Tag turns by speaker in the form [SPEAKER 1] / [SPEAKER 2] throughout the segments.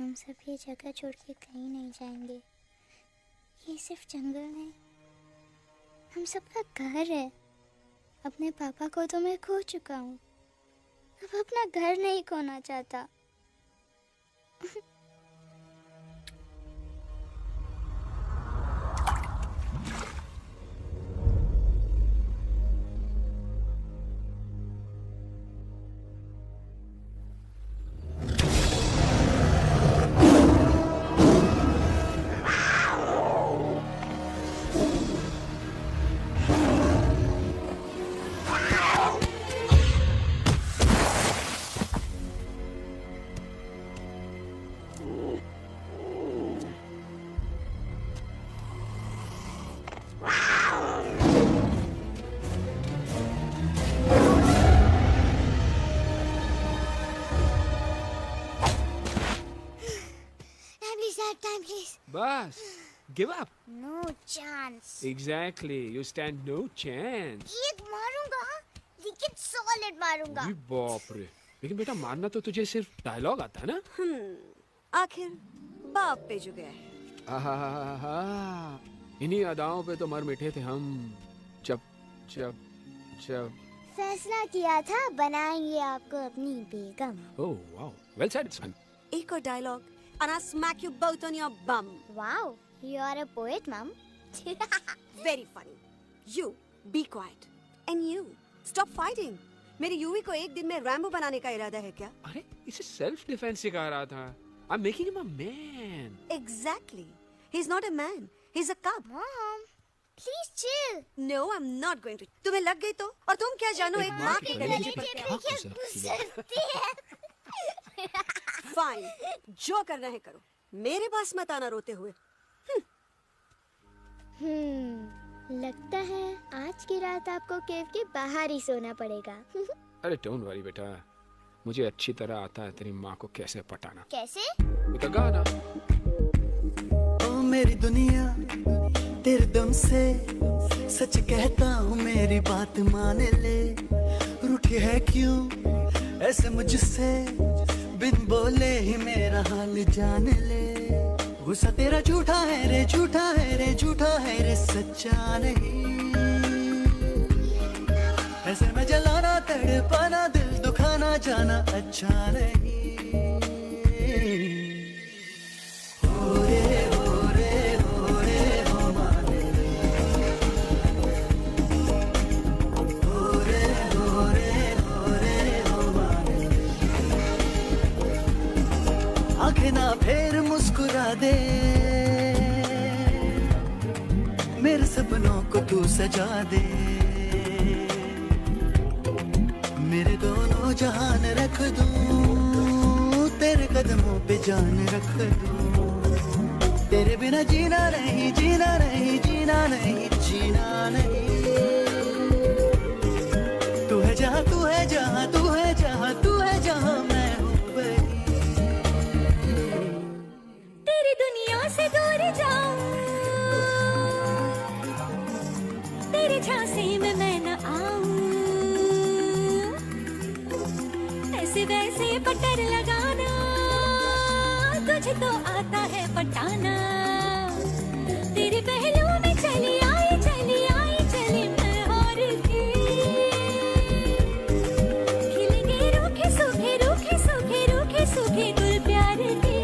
[SPEAKER 1] हम सब ये जगह छोड़ के कहीं नहीं जाएंगे। ये सिर्फ जंगल नहीं, हम सबका घर है। अपने पापा को तो मैं खो चुका हूँ, अब अपना घर नहीं खोना चाहता।
[SPEAKER 2] बस, give up.
[SPEAKER 1] No chance.
[SPEAKER 2] Exactly, you stand no chance.
[SPEAKER 1] एक मारूंगा, लेकिन solid मारूंगा।
[SPEAKER 2] अरे बाप रे, लेकिन बेटा मारना तो तुझे सिर्फ डायलॉग आता है ना?
[SPEAKER 3] आखिर बाप पे जो गया है।
[SPEAKER 2] आहा, इन्हीं अदाओं पे तो मर मिटे थे हम। जब
[SPEAKER 1] फैसला किया था बनाएंगे आपको अपनी बेगम।
[SPEAKER 2] Oh wow, well said son.
[SPEAKER 3] एक और dialogue and I'll smack you both on your bum.
[SPEAKER 1] Wow, you are a poet, mom.
[SPEAKER 3] Very funny. You be quiet and you stop fighting. मेरी यूवी को एक दिन में रैम्बो बनाने का इरादा है क्या?
[SPEAKER 2] अरे इसे सेल्फ डिफेंस सिखा रहा था। I'm making him a man.
[SPEAKER 3] Exactly. He's not a man. He's a cub.
[SPEAKER 1] Mom, please chill.
[SPEAKER 3] No, I'm not going to. तुम्हें लग गई तो? और तुम क्या जानो एक माँ के कलेजे पर क्या? Fine. जो करना है करो। मेरे पास मत आना रोते हुए।
[SPEAKER 1] लगता है आज की रात आपको केव के बाहर ही सोना पड़ेगा।
[SPEAKER 2] अरे डोंट वरी बेटा, मुझे अच्छी तरह आता है तेरी माँ को कैसे पटाना।
[SPEAKER 1] कैसे?
[SPEAKER 2] एक गाना।
[SPEAKER 4] ओ मेरी दुनिया तेरे दम से सच कहता हूँ, मेरी बात मान ले। रूठी है क्यों ऐसे मुझसे, बिन बोले ही मेरा हाल जान ले। गुस्सा तेरा झूठा है रे, झूठा है रे, झूठा है रे, सच्चा नहीं। ऐसे में जलाना तड़पाना, दिल दुखाना जाना अच्छा नहीं। हो रे हो रे हो रे हो माने ले। हो रे हो रे हो रे हो माने ले। आंखें ना फेर मुस्कुरा दे, मेरे सपनों को तू सजा दे। मेरे दोनों जहान रख दूं, तेरे कदमों पे जान रख दूं। तेरे बिना जीना नहीं, जीना नहीं, जीना नहीं, जीना नहीं। तू है जहाँ, तू है जहाँ, तू है जहाँ, तू है जहाँ, मैं हूँ वहीं।
[SPEAKER 5] तेरी दुनिया से दूर जाऊं, तेरे झांसे में मैं न आऊं। ऐसे वैसे बटर लगाना, तुझे तो आता है पटाना। तेरे पहलू में चली आई, चली आई, चली मैं हार के। खिलेंगे रूखे सूखे, रूखे सूखे, रूखे सूखे गुल प्यार के।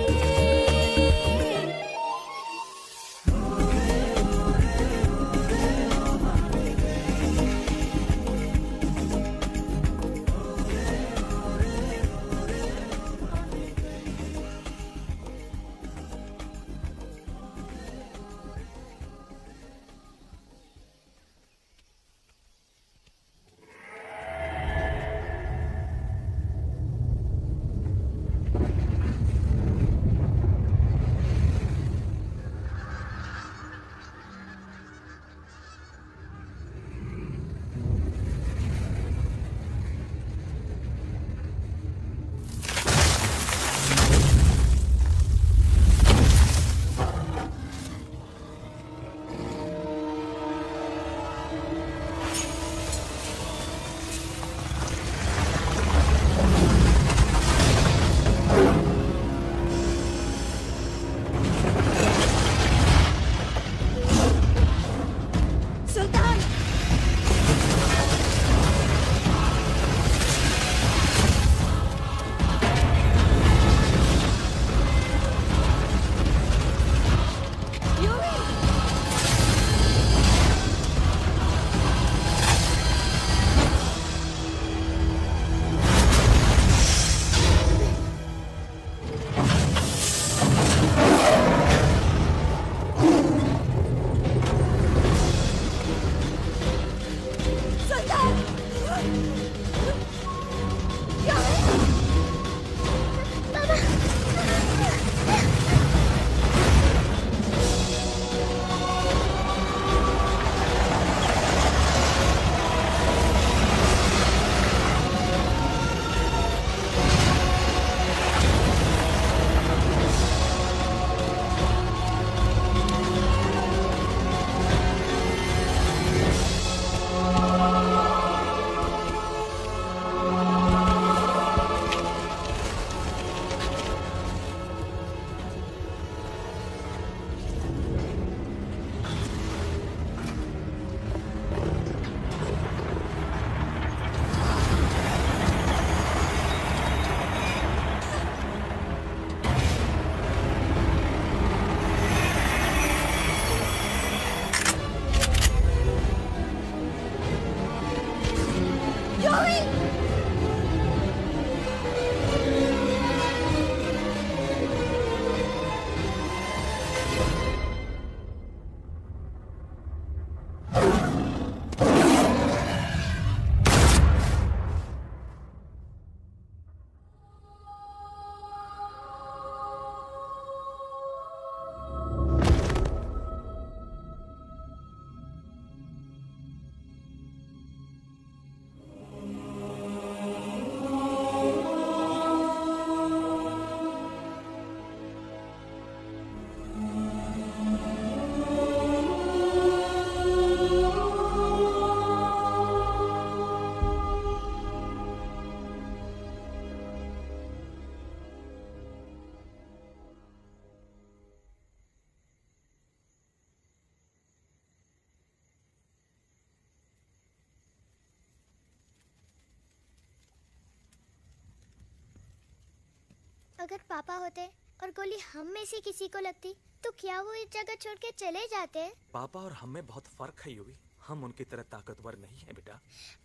[SPEAKER 1] अगर पापा होते और गोली हम में से किसी को लगती तो क्या वो इस जगह छोड़ के चले जाते?
[SPEAKER 6] पापा और हम में बहुत फर्क है यूवी। हम उनकी तरह ताकतवर नहीं है बेटा।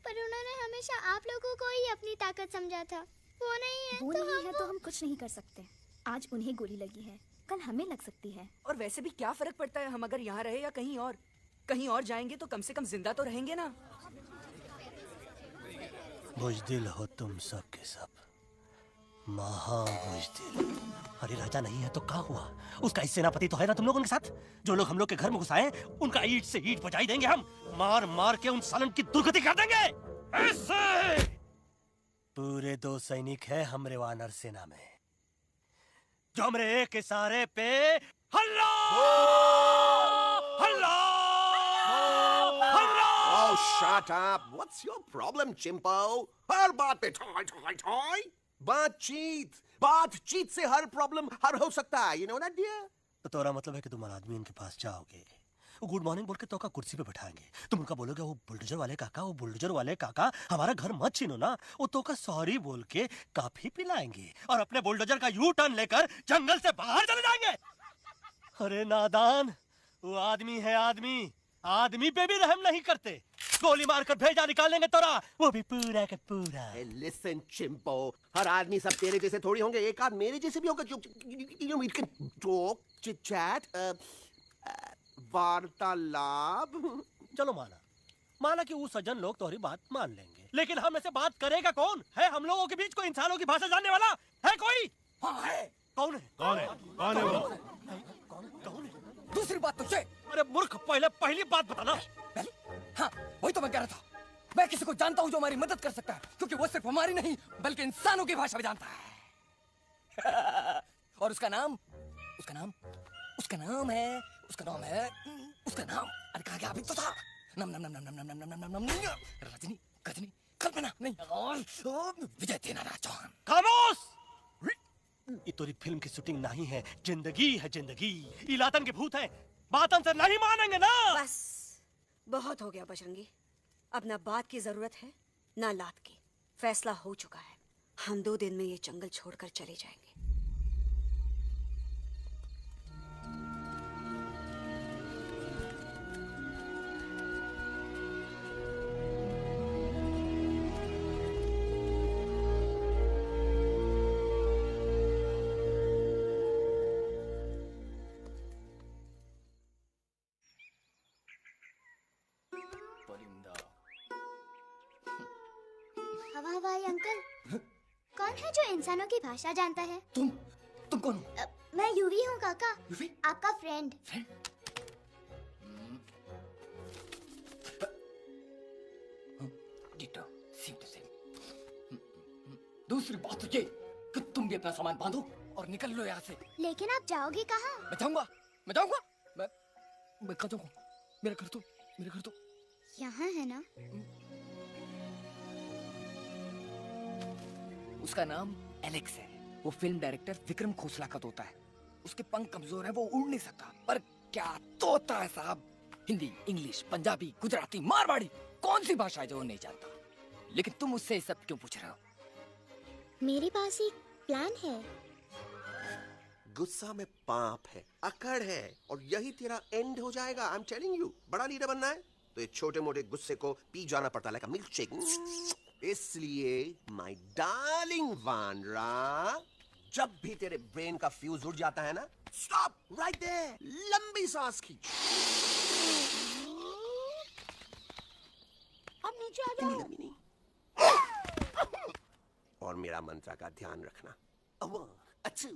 [SPEAKER 1] पर उन्होंने हमेशा आप लोगों को ही अपनी ताकत समझा था। वो नहीं है
[SPEAKER 7] वो
[SPEAKER 1] तो
[SPEAKER 7] नहीं है तो हम कुछ नहीं कर सकते। आज उन्हें गोली लगी है, कल हमें लग सकती है।
[SPEAKER 8] और वैसे भी क्या फर्क पड़ता है, हम अगर यहाँ रहे या कहीं और। कहीं और जाएंगे तो कम से कम जिंदा तो रहेंगे ना।
[SPEAKER 4] बुजदिल हो तुम सब के सब, महाबुजदिल। अरे राजा नहीं है तो क्या हुआ? उसका ही सेनापति तो है ना तुम लोग उनके साथ। जो लोग हम लोग के घर में घुसाए उनका ईंट से ईंट बजाई देंगे हम। मार मार के उन सालन की दुर्गति कर देंगे ऐसे। पूरे 2 सैनिक है हमरे वानर सेना में जो हमरे एक इशारे पे हल्ला हल्ला हल्ला।
[SPEAKER 9] Oh, shut up! What's your problem, Chimpo? हर बात पे ठोय ठोय ठोय। बातचीत से हर प्रॉब्लम हल हो सकता है। You know that, dear?
[SPEAKER 4] तो तोरा मतलब है कि तुम आदमी इनके पास जाओगे, वो गुड मॉर्निंग बोल के तो का कुर्सी पे बैठाएंगे। तुम उनका बोलोगे वो बुलडोजर वाले काका हमारा घर मत छीनो ना। वो तो का सॉरी बोल के काफी पिलाएंगे और अपने बुलडोजर का यू टर्न लेकर जंगल से बाहर चले जाएंगे। अरे नादान, वो आदमी है आदमी, आदमी पे भी रहम नहीं करते। गोली मारकर भेजा निकालेंगे तोरा, वो भी पूरा का पूरा।
[SPEAKER 9] Hey, listen, Chimpo. हर आदमी सब तेरे जैसे थोड़ी होंगे। एक आध मेरे जैसे भी होगा। You know, we can talk, chit chat, वार्तालाप।
[SPEAKER 4] चलो माना कि वो सज्जन लोग तुम्हारी बात मान लेंगे, लेकिन हम ऐसे बात करेगा कौन? है हम लोगों के बीच कोई इंसानों की भाषा जानने वाला है कोई?
[SPEAKER 8] हाँ है।
[SPEAKER 4] कौन है?
[SPEAKER 6] कौन है? कौन है वो?
[SPEAKER 4] कौन है?
[SPEAKER 8] दूसरी बात तो ये।
[SPEAKER 4] अरे मूर्ख, पहली बात बताना।
[SPEAKER 8] पहले? हाँ, वही तो मैं कह रहा था। मैं किसी को जानता हूँ जो हमारी मदद कर सकता है, क्योंकि वो सिर्फ हमारी नहीं बल्कि इंसानों की भाषा भी जानता है। और उसका नाम है अरे कहा गया अभी तो था। नम रजनी गजनी कल्पना नहीं और विजय देनाराज चौहान।
[SPEAKER 4] खामोश! ये तोरी फिल्म की शूटिंग नहीं है, जिंदगी है जिंदगी। इलातन के भूत है, बातन से नहीं मानेंगे ना।
[SPEAKER 3] बस बहुत हो गया बजरंगी। अब ना बात की जरूरत है ना लात की। फैसला हो चुका है। हम 2 दिन में ये जंगल छोड़कर चले जाएंगे।
[SPEAKER 1] हवाई अंकल, कौन है जो इंसानों की भाषा जानता है?
[SPEAKER 8] तुम कौन हो?
[SPEAKER 1] मैं यूवी हूँ काका।
[SPEAKER 8] यूवी?
[SPEAKER 1] आपका फ्रेंड।
[SPEAKER 8] दूसरी बात तो ये कि तुम भी अपना सामान बांधो और निकल लो यहाँ से।
[SPEAKER 1] लेकिन आप जाओगे कहाँ?
[SPEAKER 8] मैं जाऊंगा मैं कहाँ जाऊंगा? मेरा घर तो
[SPEAKER 1] यहाँ है ना?
[SPEAKER 8] उसका नाम एलेक्स है। वो फिल्म डायरेक्टर विक्रम खोसला का तोता है। उसके पंख कमजोर है, वो उड़ नहीं सकता, पर क्या तोता है साहब। हिंदी, इंग्लिश, पंजाबी, गुजराती, मारवाड़ी, कौन सी भाषा है जो वो नहीं जानता। लेकिन तुम उससे सब क्यों पूछ रहे हो?
[SPEAKER 1] मेरे पास एक प्लान है।
[SPEAKER 9] गुस्सा में पाप है, अकड़ है, और यही तेरा एंड हो जाएगा। आई एम टेलिंग यू। बड़ा लीडर बनना है तो ये छोटे मोटे गुस्से को पी जाना पड़ता है, मिल्क शेक। इसलिए माय डार्लिंग वानरा, जब भी तेरे ब्रेन का फ्यूज उड़ जाता है ना, स्टॉप राइट देयर, लंबी सांस खींच। अब नीचे आ जाओ। लंबी नहीं। और मेरा मंत्र का ध्यान रखना। A 1, a 2,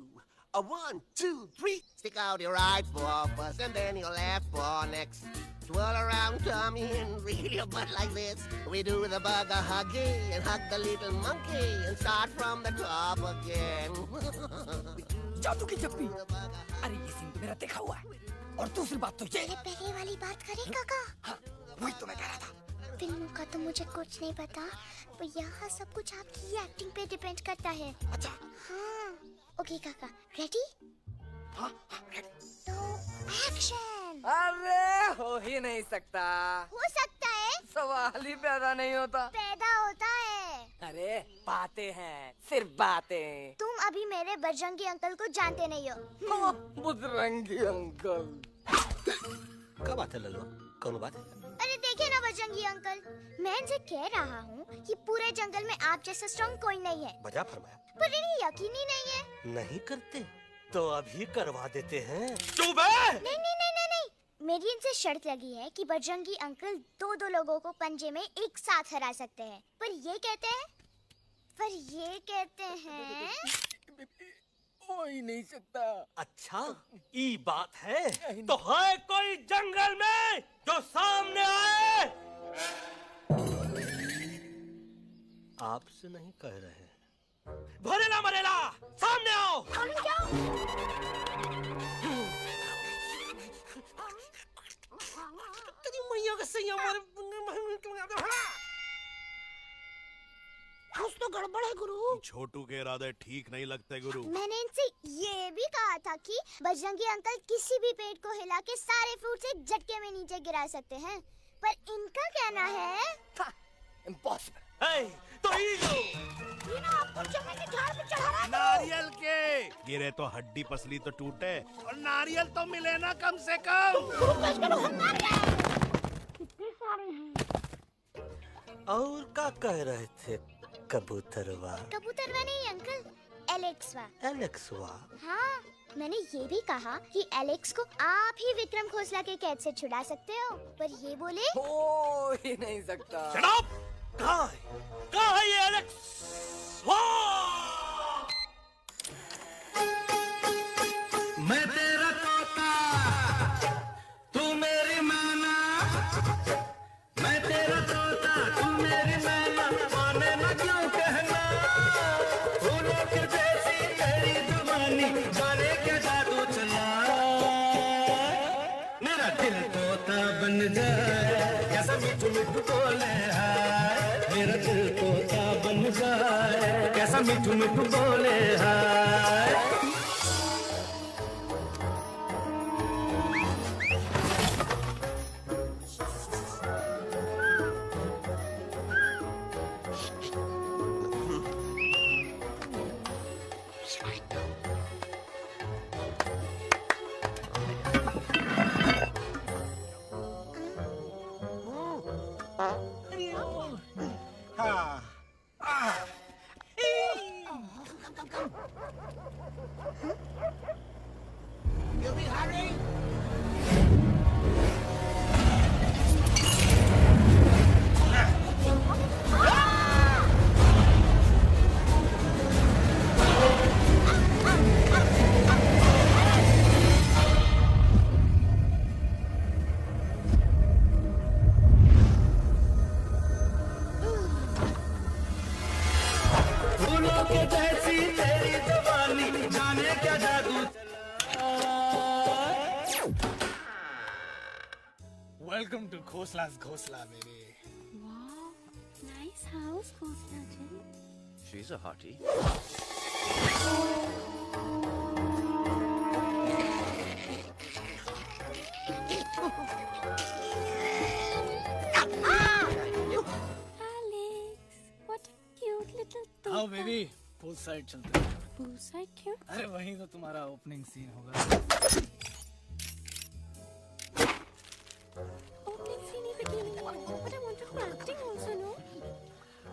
[SPEAKER 9] a 1, 2, 3. Stick out your right paw first and then your left paw next. Twirl around tummy and reel your butt like this. We do the bugger huggy and hug the little monkey and start from the top again.
[SPEAKER 8] जादू की जप्पी। अरे ये scene तो मेरा देखा हुआ है। और दूसरी बात तो ये।
[SPEAKER 1] पहले वाली बात करें काका?
[SPEAKER 8] हाँ, वही तो मैं कह रहा था।
[SPEAKER 1] फिल्मों का तो मुझे कुछ नहीं पता, पर यहाँ सब कुछ आपकी एक्टिंग पे डिपेंड करता है।
[SPEAKER 8] अच्छा।
[SPEAKER 1] हाँ, ओके काका, रेडी?
[SPEAKER 8] हाँ, रेडी।
[SPEAKER 1] तो एक्शन।
[SPEAKER 8] अरे हो ही नहीं सकता।
[SPEAKER 1] हो सकता है।
[SPEAKER 8] सवाल ही पैदा नहीं होता।
[SPEAKER 1] पैदा होता है।
[SPEAKER 8] अरे बातें हैं, सिर्फ बातें।
[SPEAKER 1] तुम अभी मेरे बजरंगी अंकल को जानते नहीं हो।
[SPEAKER 8] बजरंगी अंकल।
[SPEAKER 9] क्या बात है लल्लू? कौन बात है?
[SPEAKER 1] अरे देखिए ना बजरंगी अंकल, मैं इनसे कह रहा हूँ कि पूरे जंगल में आप जैसा स्ट्रॉन्ग कोई नहीं है।
[SPEAKER 9] बजा फरमाया।
[SPEAKER 1] पर इन्हें यकीन ही नहीं है।
[SPEAKER 10] नहीं करते तो अभी करवा देते हैं।
[SPEAKER 9] चुप है।
[SPEAKER 1] नहीं नहीं नहीं नहीं नहीं, मेरी इनसे शर्त लगी है कि बजरंगी अंकल दो लोगों को पंजे में एक साथ हरा सकते हैं। पर ये कहते हैं
[SPEAKER 8] हो ही नहीं सकता।
[SPEAKER 10] अच्छा ये बात है तो है कोई जंगल में जो सामने आए? आपसे नहीं कह रहे। भरेला मरेला सामने आओ। तेरी मैया का सही हमारे
[SPEAKER 1] कुछ तो गड़बड़ है गुरु।
[SPEAKER 11] छोटू के इरादे ठीक नहीं लगते गुरु।
[SPEAKER 1] मैंने इनसे ये भी कहा था कि बजरंगी अंकल किसी भी पेड़ को हिला के सारे फ्रूट से झटके में नीचे गिरा सकते हैं, पर इनका कहना है
[SPEAKER 8] इम्पॉसिबल।
[SPEAKER 10] तो
[SPEAKER 1] ये ना आपको चने के झाड़ पे चढ़ा रहा है।
[SPEAKER 11] नारियल के गिरे तो हड्डी पसली तो टूटे और नारियल तो मिले ना कम से कम।
[SPEAKER 1] कितने सारे हैं।
[SPEAKER 10] और क्या कह रहे थे? कबूतरवा।
[SPEAKER 1] कबूतरवा नहीं अंकल, एलेक्सवा।
[SPEAKER 10] एलेक्सवा।
[SPEAKER 1] हाँ, मैंने ये भी कहा कि एलेक्स को आप ही विक्रम खोसला के कैद से छुड़ा सकते हो, पर ये बोले
[SPEAKER 8] हो ही नहीं सकता।
[SPEAKER 10] Shut up! कहाँ है ये एलेक्स? मैं तेरा तोता, तू मेरी मैना। मैं तेरा तोता, तू मेरी मैना। माने ना क्यों कहना, फूलों के जैसी तेरी जुबानी, जाने क्या जादू चला। मेरा दिल तोता बन जाए, कैसा मिठू मिठू बोले हाय। मेरा दिल तोता बन जाए, कैसा मिठू मिठू बोले हाय। फूलों के जैसी तेरी जुबानी, जाने क्या जादू चला।
[SPEAKER 6] वेलकम टू खोसला's घोसला baby.
[SPEAKER 5] Wow, nice house, Khosla ji.
[SPEAKER 9] She's a hottie.
[SPEAKER 5] Alex, what a cute little toy.
[SPEAKER 6] आओ बेबी, पूल साइड चलते हैं।
[SPEAKER 5] Poolside cute.
[SPEAKER 6] अरे वहीं तो तुम्हारा ओपनिंग सीन होगा।
[SPEAKER 5] Opening scene ही bikini में, but I want to do acting also, no?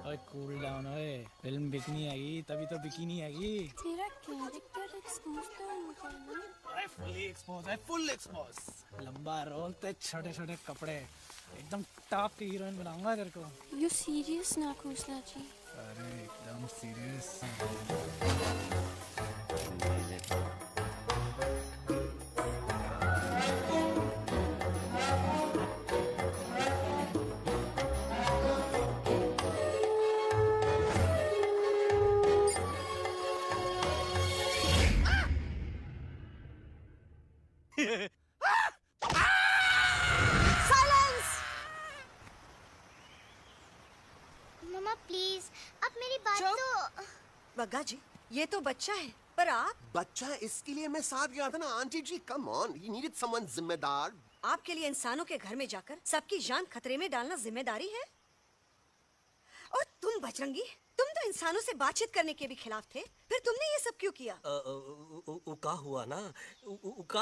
[SPEAKER 6] ओए कूल डाउन ओए, फिल्म बिकनी आएगी तभी तो बिकिनी आएगी।
[SPEAKER 5] तेरा character expose तो होगा ना?
[SPEAKER 6] अरे फुल एक्सपोज। लंबा रोल ते छोटे छोटे कपड़े, एकदम टॉप की हीरोइन बनाऊंगा तेरे को।
[SPEAKER 5] You serious ना Khosla ji?
[SPEAKER 6] अरे एकदम सीरियस।
[SPEAKER 1] मम्मा प्लीज, अब मेरी बात
[SPEAKER 3] चुप।
[SPEAKER 1] तो।
[SPEAKER 3] बग्गा जी, ये तो बच्चा है, पर आप
[SPEAKER 9] बच्चा है, इसके लिए मैं साथ गया था ना aunty ji. Come on, you needed someone जिम्मेदार।
[SPEAKER 3] आपके लिए इंसानों के घर में जाकर सबकी जान खतरे में डालना जिम्मेदारी है? और तुम बजरंगी, तुम तो इंसानों से बातचीत करने के भी खिलाफ थे, फिर तुमने ये सब क्यों किया?
[SPEAKER 10] का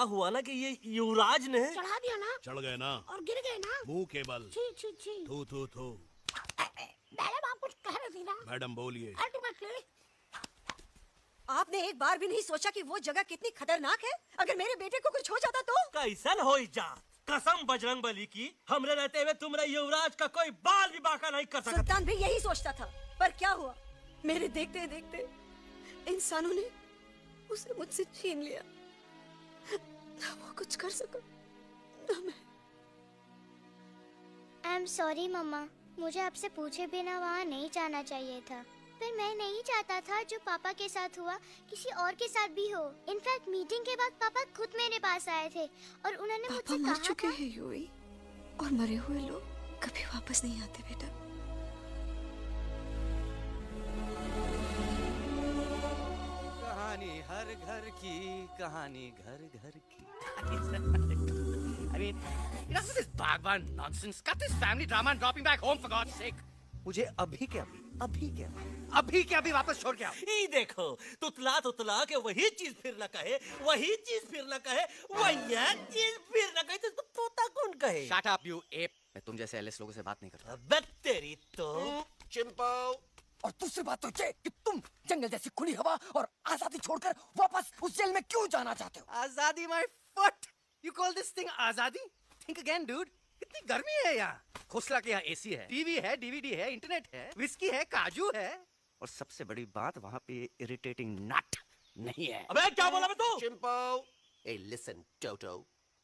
[SPEAKER 10] हुआ ना कि ये युवराज ने
[SPEAKER 12] चढ़ा दिया ना,
[SPEAKER 11] चढ़ गए ना
[SPEAKER 12] और गिर गए ना,
[SPEAKER 11] मुंह के बल।
[SPEAKER 12] छी छी छी।
[SPEAKER 11] थू थू थू।
[SPEAKER 12] मैडम आप कुछ कह रही थी ना?
[SPEAKER 11] मैडम बोलिए।
[SPEAKER 12] अल्टीमेटली
[SPEAKER 3] आपने एक बार भी नहीं सोचा कि वो जगह कितनी खतरनाक है? अगर मेरे बेटे को कुछ हो जाता तो?
[SPEAKER 10] कैसन हो जा? कसम बजरंग बली की, हमरे रहते हुए तुमरे युवराज का कोई बाल भी बाका नहीं कर सकता।
[SPEAKER 3] सुल्तान भी यही सोचता था, पर क्या हुआ? मेरे देखते देखते इंसानों ने उसे मुझसे छीन लिया। ना वो कुछ कर सका, ना मैं।
[SPEAKER 1] आई एम सॉरी मम्मा, मुझे आपसे पूछे बिना वहाँ नहीं जाना चाहिए था। पर मैं नहीं चाहता था जो पापा के साथ हुआ किसी और के साथ भी हो। इनफैक्ट मीटिंग के बाद पापा खुद मेरे पास आए थे और उन्होंने मुझसे कहा
[SPEAKER 3] मर चुके हैं यूई, और मरे हुए लोग कभी वापस नहीं आते बेटा।
[SPEAKER 13] कहानी हर घर की, कहानी घर घर की। I mean, enough of this Bhagwan nonsense. Cut this family drama and dropping back home for God's sake. मुझे अभी के अभी वापस छोड़ के आओ।
[SPEAKER 10] ई देखो, तुतला के वही चीज फिर न कहे, वही चीज फिर न कहे, वही चीज फिर न कहे, तो तोता कौन कहे?
[SPEAKER 13] Shut up, you ape. मैं तुम जैसे एलिस लोगों से बात नहीं करता।
[SPEAKER 10] अबे तेरी तो।
[SPEAKER 9] चिंपो।
[SPEAKER 8] और दूसरी बात तो ये कि तुम जंगल जैसी खुली हवा और आजादी छोड़कर वापस उस जेल में क्यों जाना चाहते हो?
[SPEAKER 13] आजादी my foot. You call this thing आजादी? Think again, dude. कितनी गर्मी है यहाँ। खोसला के यहाँ एसी है, टीवी है, डीवीडी है, इंटरनेट है, विस्की है, काजू है, और सबसे बड़ी बात वहाँ पे इरिटेटिंग नट नहीं है।
[SPEAKER 10] अबे क्या बोला मैं तू?
[SPEAKER 9] चिंपो। ए लिसन टोटो,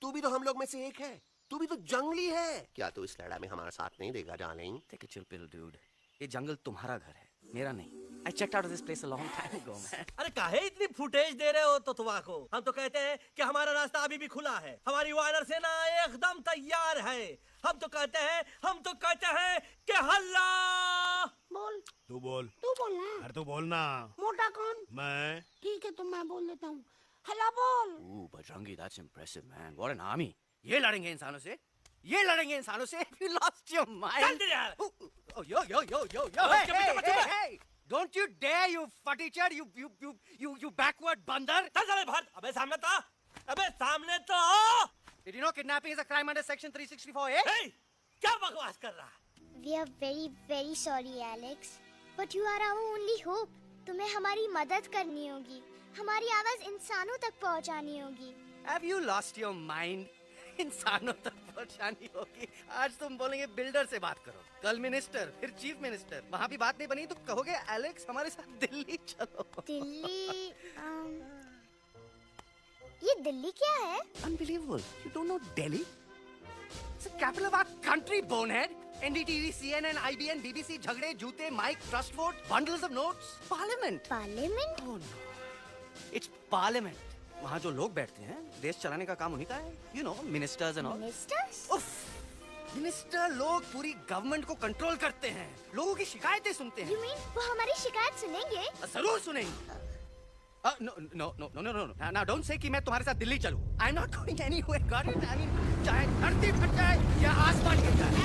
[SPEAKER 9] तू भी तो हम लोग में से एक है। तू भी तो जंगली है। क्या तू इस लड़ाई में हमारा साथ नहीं देगा darling?
[SPEAKER 13] Take a chill pill, dude. ये जंगल तुम्हारा घर है, मेरा नहीं। I checked out of this place a long time ago, man.
[SPEAKER 10] अरे काहे इतनी फुटेज दे रहे हो तो तुवा को? हम तो कहते हैं कि हमारा रास्ता अभी भी खुला है, हमारी वानर सेना एकदम तैयार है। हम तो कहते हैं कि हल्ला।
[SPEAKER 12] बोल।
[SPEAKER 11] तू बोल
[SPEAKER 12] ना।
[SPEAKER 11] अरे तू बोल ना।
[SPEAKER 12] मोटा कौन?
[SPEAKER 11] मैं।
[SPEAKER 12] ठीक है, तो मैं बोल देता हूँ। हल्ला बोल।
[SPEAKER 13] Ooh, Bajrangi, that's impressive, man. What an army. ये लड़ेंगे इंसानों से? ये लड़ेंगे इंसानों से? You lost your mind.
[SPEAKER 10] यार।
[SPEAKER 13] Oh, yo. Hey. Don't you dare, you fattichar, you backward bandar.
[SPEAKER 10] चल भाग। अबे सामने तो।
[SPEAKER 13] Did you know kidnapping is a crime under section 364A?
[SPEAKER 10] Hey, क्या बकवास कर रहा है?
[SPEAKER 1] We are very very sorry Alex, but you are our only hope. तुम्हें हमारी मदद करनी होगी, हमारी आवाज इंसानों तक पहुंचानी होगी।
[SPEAKER 13] Have you lost your mind? इंसानों तक पहुंचानी होगी। आज तुम बोलेंगे बिल्डर से बात करो, कल मिनिस्टर, फिर चीफ मिनिस्टर। वहाँ भी बात नहीं बनी तो कहोगे एलेक्स हमारे साथ दिल्ली चलो।
[SPEAKER 1] दिल्ली? ये दिल्ली क्या है?
[SPEAKER 13] Unbelievable. You don't know Delhi? It's the capital of our country, bonehead. NDTV, CNN, IBN, BBC, झगड़े, जूते, mic, trust vote, bundles of notes. Parliament.
[SPEAKER 1] Parliament?
[SPEAKER 13] Oh no. It's Parliament. वहाँ जो लोग बैठते हैं, देश चलाने का काम उन्हीं का है। You know, ministers and all.
[SPEAKER 1] Ministers?
[SPEAKER 13] उफ, मिनिस्टर लोग पूरी गवर्नमेंट को कंट्रोल करते हैं, लोगों की शिकायतें सुनते हैं।
[SPEAKER 1] You mean वो हमारी शिकायत सुनेंगे?
[SPEAKER 13] जरूर सुनेंगे। No. Now don't say कि मैं तुम्हारे साथ दिल्ली चलूं. I'm not going anywhere. Got it? I mean, चाहे धरती फट जाए या आसमान गिर जाए।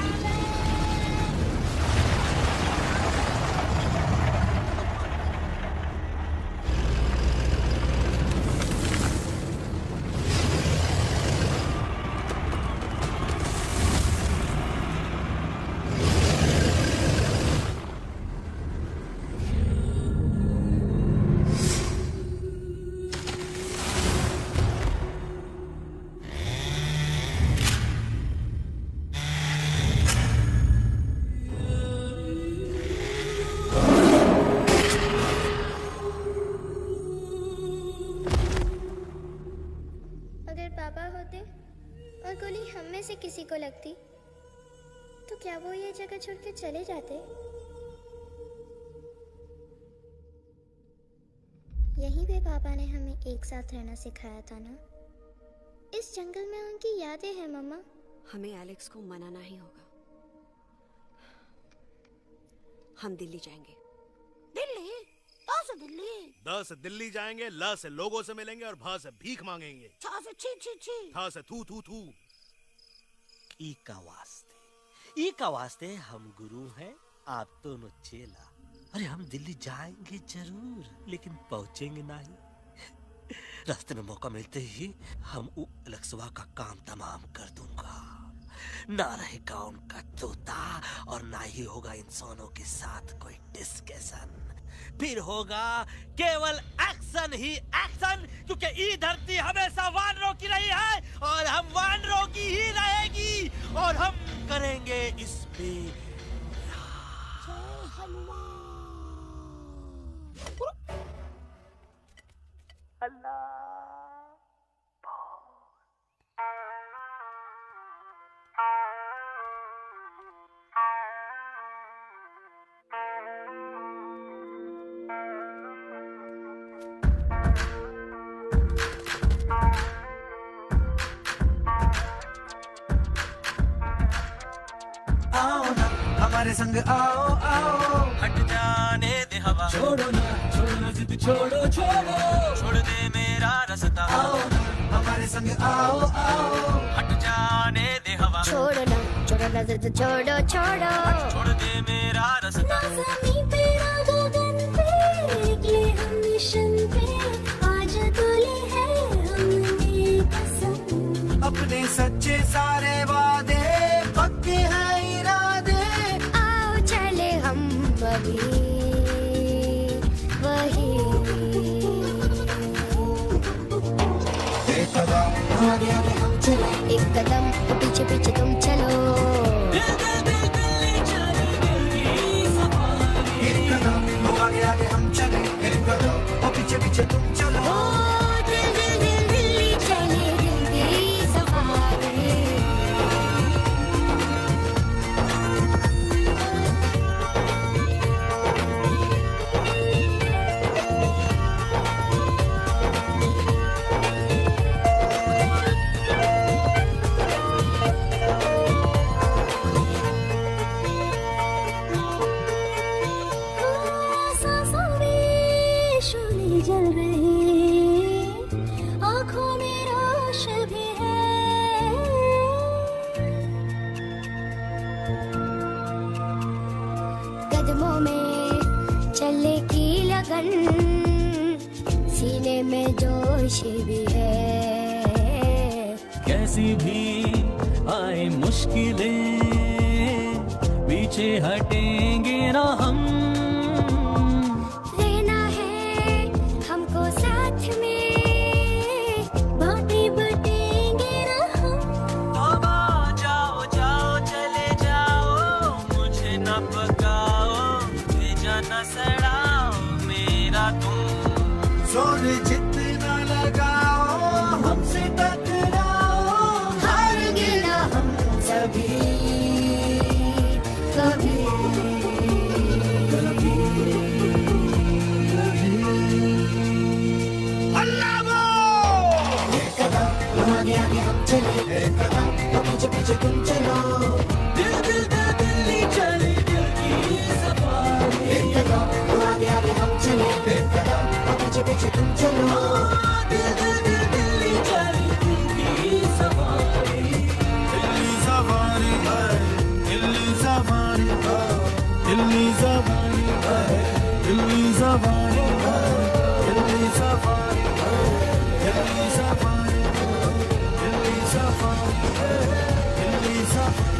[SPEAKER 1] किसी को लगती तो क्या वो ये जगह छोड़ के चले जाते? यहीं पे पापा ने हमें एक साथ रहना सिखाया था ना। इस जंगल में उनकी यादें हैं मम्मा।
[SPEAKER 3] हमें एलेक्स को मनाना ही होगा। हम दिल्ली जाएंगे।
[SPEAKER 12] दिल्ली?
[SPEAKER 11] द से दिल्ली जाएंगे, ल से लोगों से मिलेंगे और भ से भीख मांगेंगे,
[SPEAKER 12] छ से छी,
[SPEAKER 11] थ से थू थू थू।
[SPEAKER 10] ई का वास्ते हम गुरु हैं, आप दोनों चेला।
[SPEAKER 14] अरे हम दिल्ली जाएंगे जरूर, लेकिन पहुंचेंगे नहीं। रास्ते में मौका मिलते ही हम अलक्सवा का काम तमाम कर दूंगा। ना रहेगा उनका तोता और ना ही होगा इंसानों के साथ कोई डिस्कशन। फिर होगा केवल एक्शन ही एक्शन, क्योंकि ये धरती हमेशा वानरों की रही है और हम वानरों की ही रहेगी, और हम करेंगे इस पे
[SPEAKER 4] आओ ना हमारे संग आओ आओ,
[SPEAKER 14] हट जाने दे हवा,
[SPEAKER 4] छोड़ो ना जिद छोड़ो छोड़ो,
[SPEAKER 14] छोड़ दे मेरा रास्ता।
[SPEAKER 4] आओ ना हमारे संग आओ आओ,
[SPEAKER 14] हट जाने दे हवा,
[SPEAKER 1] छोड़ो ना जिद छोड़ो छोड़ो,
[SPEAKER 14] छोड़ दे मेरा रास्ता।
[SPEAKER 5] ज़मीं पे ना गगन पे, निकले हम मिशन पे, आज तुले है हमने कसम।
[SPEAKER 4] अपने सच्चे सारे वादे पक्के हैं इरादे,
[SPEAKER 1] आओ चले हम अभी वही।
[SPEAKER 4] एक कदम आगे आगे हम चले,
[SPEAKER 1] एक कदम पीछे पीछे तुम चलो।
[SPEAKER 4] एक कदम आगे आगे हम चले, एक कदम पीछे पीछे तुम चलो।
[SPEAKER 1] दिल्ली चले दिल की सफारी।
[SPEAKER 5] सांसों में शोले जल रहे, आँखों में रोश भी है।
[SPEAKER 1] कदमों में चलने की लगन, सीने में जोश भी है।
[SPEAKER 15] कैसी भी आए मुश्किलें, पीछे हटेंगे ना हम।
[SPEAKER 1] रहना है हमको साथ में, बातें बटेंगे ना हम।
[SPEAKER 14] अब आ जाओ जाओ चले जाओ, मुझे न पकाओ, भेजा न सड़ाओ मेरा तुम।
[SPEAKER 4] जोर जितना लगाओ हमसे टकराओ,
[SPEAKER 1] हारेंगे ना हम सभी कभी।
[SPEAKER 4] एक कदम आगे आगे हम चले, एक कदम पीछे पीछे तुम चलो। दिल्ली चले दिल की सफारी। एक कदम आगे आगे हम चले, एक कदम पीछे पीछे तुम चलो। दिल्ली चले दिल की safari. Delhi safari Delhi safari, Delhi safari Delhi safari, Delhi safari Delhi safari, Delhi safari Delhi safari.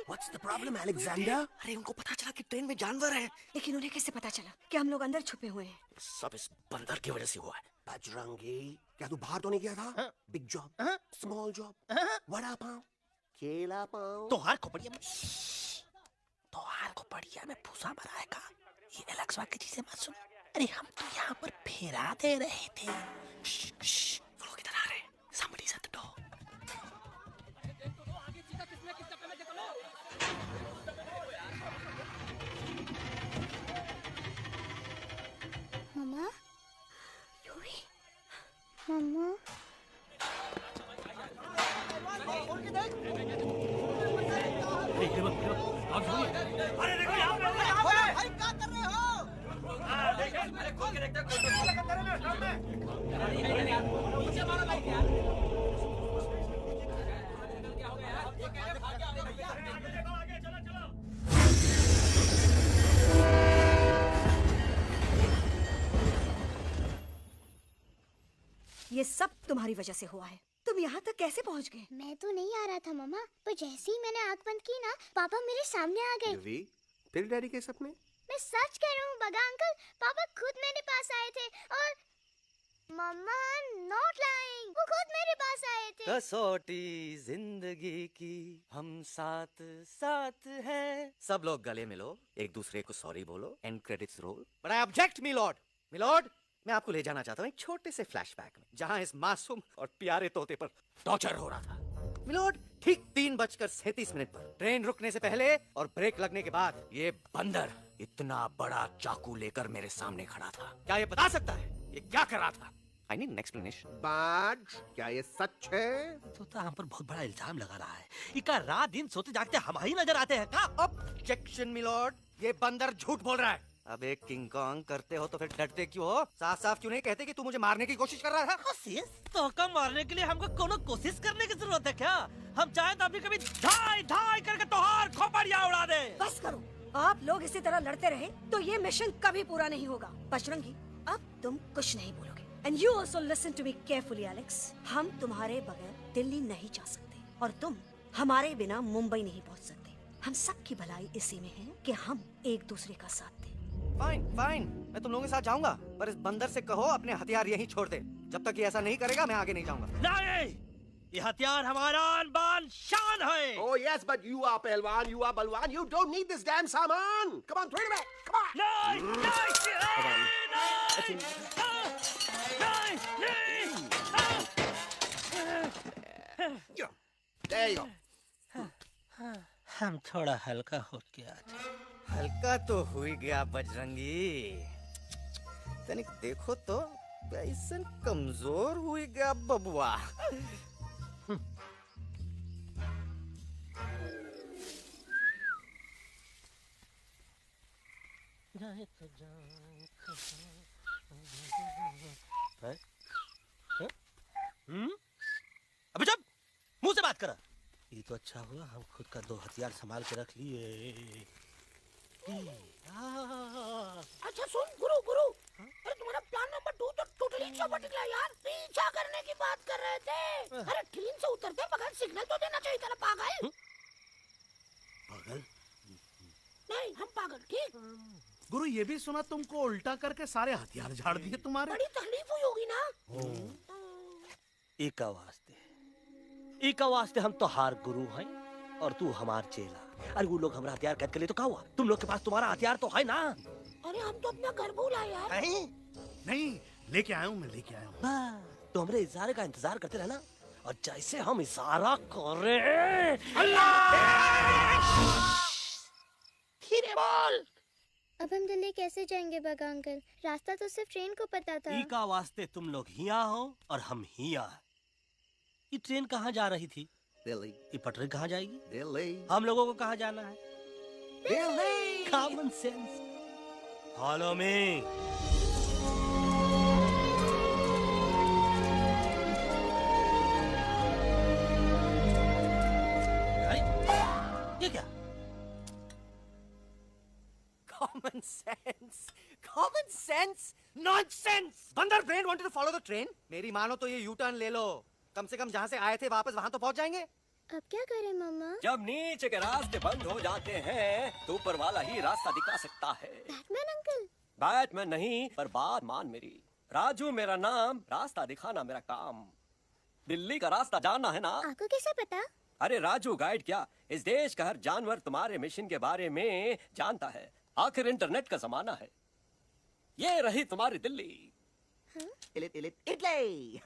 [SPEAKER 13] What's the problem, Alexander? अरे उनको पता चला कि ट्रेन में जानवर है।
[SPEAKER 3] लेकिन उन्हें कैसे पता चला कि हम लोग अंदर छुपे हुए हैं?
[SPEAKER 13] सब इस बंदर की वजह से हुआ है।
[SPEAKER 9] बजरंगी, क्या तू बाहर तो नहीं गया था? Big job, small job, vada pav, केला पाव।
[SPEAKER 14] तोहार खोपड़िया में भूसा भराएगा। ये एलेक्सा की चीजें मत सुन। अरे हम तो यहाँ पर फेरा दे रहे थे।
[SPEAKER 13] वो लोग इधर आ रहे हैं। Somebody's at the door.
[SPEAKER 1] मम्मा, मम्मा,
[SPEAKER 10] अरे देखो यहाँ पे भाई क्या कर रहे हो? अरे खोल के देखते नीचे मारो भाई यार।
[SPEAKER 3] ये सब तुम्हारी वजह से हुआ है। तुम यहाँ तक कैसे पहुँच गए?
[SPEAKER 1] मैं तो नहीं आ रहा था मम्मा, पर जैसे ही मैंने आँख बंद की ना, पापा मेरे सामने आ गए।
[SPEAKER 9] युवी, तेरे डैडी के सपने?
[SPEAKER 1] मैं सच कह रहा हूँ बगा अंकल, पापा खुद मेरे पास आए थे और मम्मा नॉट लाइंग, वो खुद मेरे पास आए थे।
[SPEAKER 13] कसौटी जिंदगी की हम साथ साथ हैं। सब लोग गले मिलो, एक दूसरे को सॉरी बोलो, and credits roll. But I object milord. Milord, मैं आपको ले जाना चाहता हूँ एक छोटे से फ्लैशबैक में, जहाँ इस मासूम और प्यारे तोते पर टॉर्चर हो रहा था। मिलॉर्ड, ठीक 3:37 पर ट्रेन रुकने से पहले और ब्रेक लगने के बाद ये बंदर इतना बड़ा चाकू लेकर मेरे सामने खड़ा था। क्या ये बता सकता है ये क्या कर रहा था? I need an explanation.
[SPEAKER 9] बाज, क्या ये सच है?
[SPEAKER 14] तो हम पर बहुत बड़ा इल्जाम लगा रहा है। इका रात दिन सोते जागते हम ही नजर आते हैं का?
[SPEAKER 13] ऑब्जेक्शन मिलॉर्ड, ये बंदर झूठ बोल रहा है। अब एक किंग कॉन्ग करते हो तो फिर डरते क्यों हो? साफ साफ क्यों नहीं कहते कि तू मुझे मारने की कोशिश कर रहा था?
[SPEAKER 14] कोशिश? तो कम मारने के लिए हमको कोनो कोशिश करने की जरूरत है क्या? हम चाहे तो अभी कभी धाई धाई करके तोहार खोपड़िया उड़ा दे।
[SPEAKER 3] बस करो, आप लोग इसी तरह लड़ते रहे तो ये मिशन कभी पूरा नहीं होगा। बजरंगी, अब तुम कुछ नहीं बोलोगे। And you also listen to me carefully, Alex. हम तुम्हारे बगैर दिल्ली नहीं जा सकते और तुम हमारे बिना मुंबई नहीं पहुंच सकते। हम सब की भलाई इसी में है कि हम एक दूसरे का साथ दें।
[SPEAKER 13] फाइन फाइन, मैं तुम लोगों के साथ जाऊंगा, पर इस बंदर से कहो अपने हथियार यहीं छोड़ दे। जब तक ये ऐसा नहीं करेगा मैं आगे नहीं जाऊंगा।
[SPEAKER 14] नहीं, ये हथियार हमारा आन-बान शान है।
[SPEAKER 9] Oh yes, but you are पहलवान, you are बलवान, you don't need this damn सामान. Come on, throw it back. Come on.
[SPEAKER 14] नहीं,
[SPEAKER 9] There you go.
[SPEAKER 14] हम थोड़ा हल्का हो गया था।
[SPEAKER 13] हल्का तो हो ही गया बजरंगी, तनिक देखो तो कैसन कमजोर हुई गया बबुआ।
[SPEAKER 14] अबे जब मुंह से बात करा। ये तो अच्छा हुआ हम खुद का 2 हथियार संभाल के रख लिए।
[SPEAKER 12] अच्छा सुन गुरु गुरु, अरे तुम्हारा प्लान नंबर 2 तो टोटली चौपट निकला यार। पीछा करने की बात कर रहे थे। अरे ट्रेन से उतरते बगैर सिग्नल तो देना चाहिए था ना पागल।
[SPEAKER 11] पागल?
[SPEAKER 12] नहीं हम पागल, ठीक।
[SPEAKER 11] गुरु ये भी सुना तुमको उल्टा करके सारे हथियार झाड़ दिए तुम्हारे।
[SPEAKER 12] बड़ी तकलीफ हुई होगी ना।
[SPEAKER 14] इका वास्ते हम तो हार गुरु हैं और तू हमार चेला। अरे वो लोग हमारा हथियार कैद कर ले तो क्या हुआ? तुम लोग के पास तुम्हारा हथियार तो है ना।
[SPEAKER 12] अरे हम तो अपना घर भूला यार।
[SPEAKER 11] नहीं लेके आया हूँ, मैं लेके आया हूँ।
[SPEAKER 14] तो हमारे इशारे का इंतजार करते रहना और जैसे हम इशारा करें
[SPEAKER 12] धीरे बोल।
[SPEAKER 1] अब हम दिल्ली कैसे जाएंगे बगा अंकल? रास्ता तो सिर्फ ट्रेन को पता था।
[SPEAKER 14] इका वास्ते तुम लोग हिया हो और हम हिया। ये ट्रेन कहाँ जा रही थी?
[SPEAKER 9] दिल्ली।
[SPEAKER 14] ये पटरी कहाँ जाएगी?
[SPEAKER 9] दिल्ली।
[SPEAKER 14] हम लोगों को कहाँ जाना है?
[SPEAKER 9] Delhi.
[SPEAKER 14] Common sense. Follow me. ये क्या?
[SPEAKER 13] Common sense, common sense, nonsense. बंदर brain wanted to follow the train. मेरी मानो तो ये U-turn ले लो। कम से कम जहाँ से आए थे वापस वहाँ तो पहुँच जाएंगे।
[SPEAKER 1] अब क्या करें मम्मा?
[SPEAKER 16] जब नीचे के रास्ते बंद हो जाते हैं तो ऊपर वाला ही रास्ता दिखा सकता है।
[SPEAKER 1] Batman uncle.
[SPEAKER 16] बैटमैन नहीं, पर बात मान मेरी। राजू मेरा नाम, रास्ता दिखाना मेरा काम। दिल्ली का रास्ता जानना है ना?
[SPEAKER 1] आपको कैसे पता?
[SPEAKER 16] अरे राजू गाइड क्या, इस देश का हर जानवर तुम्हारे मिशन के बारे में जानता है। आखिर इंटरनेट का जमाना है। ये रही तुम्हारी दिल्ली।
[SPEAKER 13] इटली।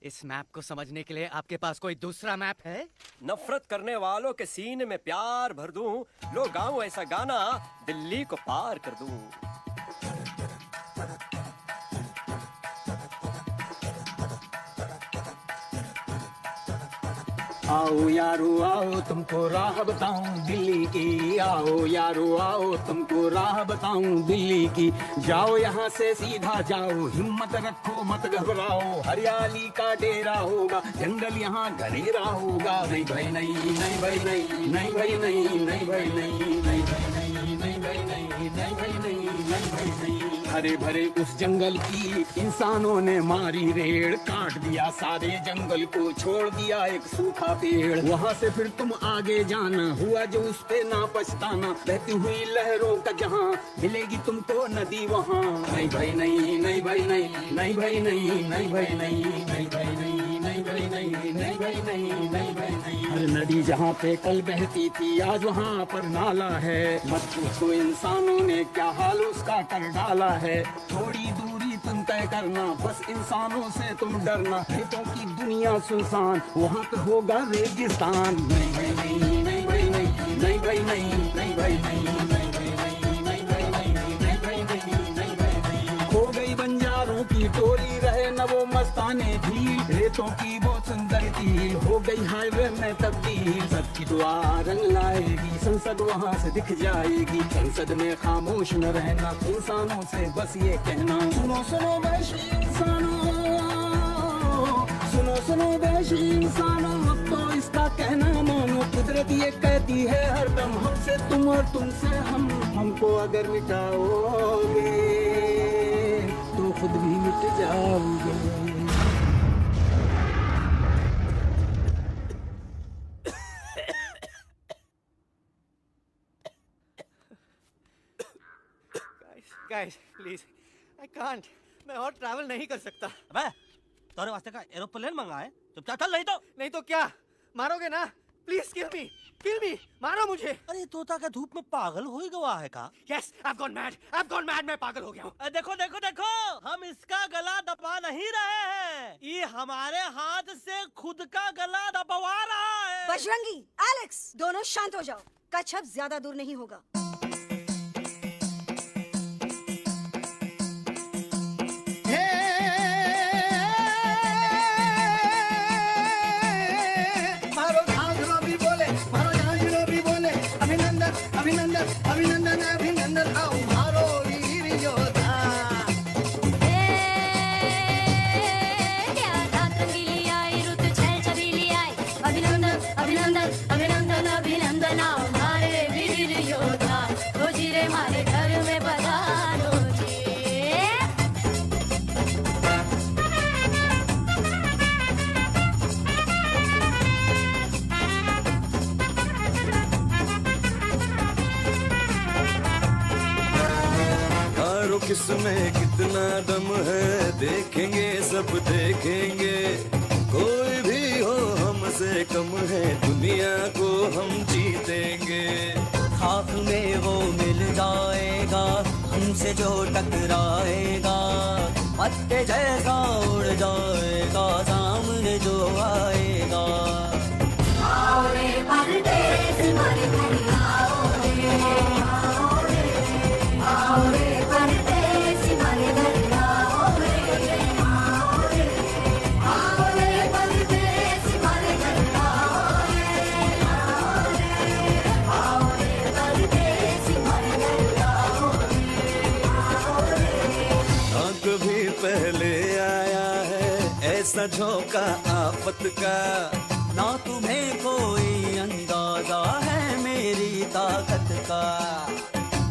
[SPEAKER 13] इस मैप को समझने के लिए आपके पास कोई दूसरा मैप है?
[SPEAKER 16] नफरत करने वालों के सीने में प्यार भर दूं, लो गाऊं ऐसा गाना, दिल्ली को पार कर दूं।
[SPEAKER 17] आओ यारो आओ तुमको राह बताऊं दिल्ली की, आओ यारो आओ तुमको राह बताऊं दिल्ली की। जाओ यहाँ से सीधा जाओ, हिम्मत रखो मत घबराओ, हरियाली का डेरा होगा, जंगल यहाँ घनेरा होगा। नहीं भाई नहीं, नहीं भाई नहीं, नहीं भाई नहीं, नहीं भाई नहीं, नहीं भाई नहीं, नहीं भाई नहीं, नहीं भाई नहीं, नहीं भाई नहीं। हरे भरे उस जंगल की इंसानों ने मारी रेड़, काट दिया सारे जंगल को, छोड़ दिया एक सूखा पेड़। वहाँ से फिर तुम आगे जाना, हुआ जो उस पे ना पछताना, बहती हुई लहरों का जहाँ, मिलेगी तुमको नदी वहाँ। नहीं भाई नहीं, नहीं भाई नहीं, नहीं भाई नहीं, नहीं भाई नहीं, नहीं भाई नहीं, नहीं भाई नहीं, नहीं भाई नहीं, नहीं भाई नहीं। हर नदी जहाँ पे कल बहती थी आज वहाँ पर नाला है, मत पूछो इंसानों ने क्या हाल उसका कर डाला है। थोड़ी दूरी तुम तय करना, बस इंसानों से तुम डरना, खेतों की दुनिया सुनसान, वहाँ पे होगा रेगिस्तान। नहीं भाई नहीं, नहीं भाई नहीं, नहीं भाई नहीं, नहीं भाई नहीं, नहीं भाई नहीं, नहीं भाई नहीं, नहीं भाई नहीं, नहीं भाई नहीं। हो गई बंजारों की टोली, रहे न वो मस्ताने भी, रेतों की वो सुंदर थी, हो गई हाईवे में तब्दील। सबकी दुआ रंग लाएगी, संसद वहाँ से दिख जाएगी, संसद में खामोश न रहना, इंसानों से बस ये कहना, सुनो सुनो वैशी इंसानों, सुनो सुनो वैशी इंसानों, अब तो इसका कहना मानो। कुदरत ये कहती है हरदम, हमसे तुम और तुमसे हम, हमको अगर मिटाओगे तो खुद भी मिट जाओगे।
[SPEAKER 13] Guys, please, I can't. मैं और ट्रैवल नहीं कर सकता।
[SPEAKER 14] अबे, तोरे वास्ते का एरोप्लेन मंगाए, चुपचाप चल, नहीं तो
[SPEAKER 13] क्या मारोगे ना? प्लीज kill me, मारो मुझे।
[SPEAKER 14] अरे तोता का धूप में पागल हो गया है का?
[SPEAKER 13] Yes, I've gone mad, मैं पागल हो गया हूँ।
[SPEAKER 14] देखो देखो देखो, हम इसका गला दबा नहीं रहे हैं, ये हमारे हाथ से खुद का गला दबवा रहा है।
[SPEAKER 3] बजरंगी, एलेक्स, दोनों शांत हो जाओ, कच्छप ज्यादा दूर नहीं होगा।
[SPEAKER 12] अभिनंदन अभिनंदन आओ मारो वीर योद्धा।
[SPEAKER 5] क्या रात रंगीली आई, रुत छल छबीली आई, अभिनंदन अभिनंदन अभिनंदन अभिनंदन आओ मारे वीर योद्धा। रोजी रे मारे घर में पधारो जी।
[SPEAKER 18] किसमें कितना दम है, देखेंगे सब देखेंगे, कोई भी हो हमसे कम है, दुनिया को हम जीतेंगे।
[SPEAKER 15] खाक में वो मिल जाएगा, हमसे जो टकराएगा, पत्ते जैसा उड़ जाएगा, सामने जो आएगा।
[SPEAKER 5] आओ रे परदेसी मारे घर आओ रे, आओ रे परदेसी मारे घर आओ रे, आओ रे परदेसी मारे घर आओ रे, आओ रे परदेसी मारे घर आओ रे।
[SPEAKER 18] ना कभी पहले आया है ऐसा झोंका आफत का,
[SPEAKER 15] ना तुम्हें कोई अंदाजा है मेरी ताकत का।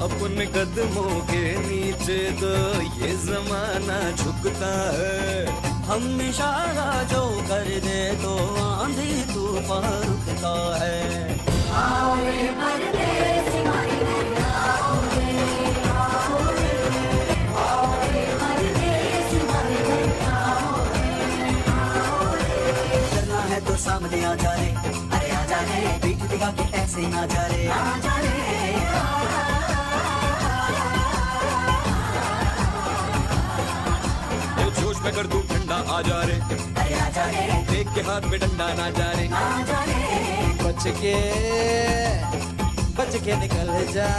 [SPEAKER 18] अपने कदमों के नीचे तो ये जमाना झुकता है,
[SPEAKER 15] हम इशारा जो कर दे तो आंधी तूफान रुकता है। आओ रे परदेसी मारे आओ रे, आओ रे, आओ रे परदेसी मारे आओ रे, आओ रे। डरना है तो सामने आ जा रे, अरे आ जा रे, पीठ दिखा के ऐसे ना जा रे, आ जा रे।
[SPEAKER 19] जोश में कर दूं ठंडा आ जा रे,
[SPEAKER 15] अरे आ जा रे,
[SPEAKER 19] देख के हाथ में डंडा ना जा रे,
[SPEAKER 15] आ जा रे।
[SPEAKER 13] बच के निकल जा,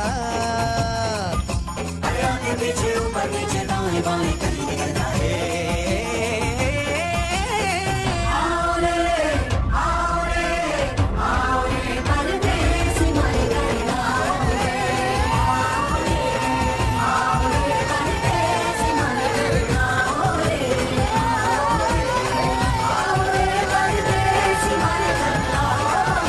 [SPEAKER 15] अरे आगे पीछे ऊपर नीचे दाएं बाएं कहीं निकल जा रे। आओ रे, आओ रे, आओ रे परदेसी मारे घर आओ रे, आओ रे, आओ रे परदेसी मारे घर आओ रे, आओ रे, आओ रे परदेसी मारे घर आओ रे,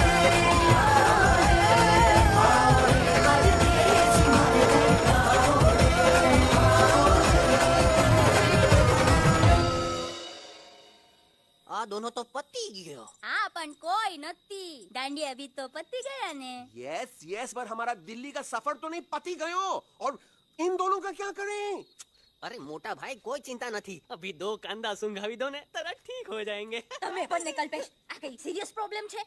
[SPEAKER 13] दोनों तो पति गयो।
[SPEAKER 5] हाँ पण कोई नती, दांडी अभी तो पति गया ने।
[SPEAKER 9] यस यस, पर हमारा दिल्ली का सफर तो नहीं पति गयो, और इन दोनों का क्या करें?
[SPEAKER 13] अरे मोटा भाई कोई चिंता नहीं,
[SPEAKER 8] अभी 2 कांदा सुंघावी दो ने तरह ठीक हो जाएंगे।
[SPEAKER 5] તમે પણ ને કલ્પેશ આ કઈ સિરિયસ પ્રોબ્લેમ છે?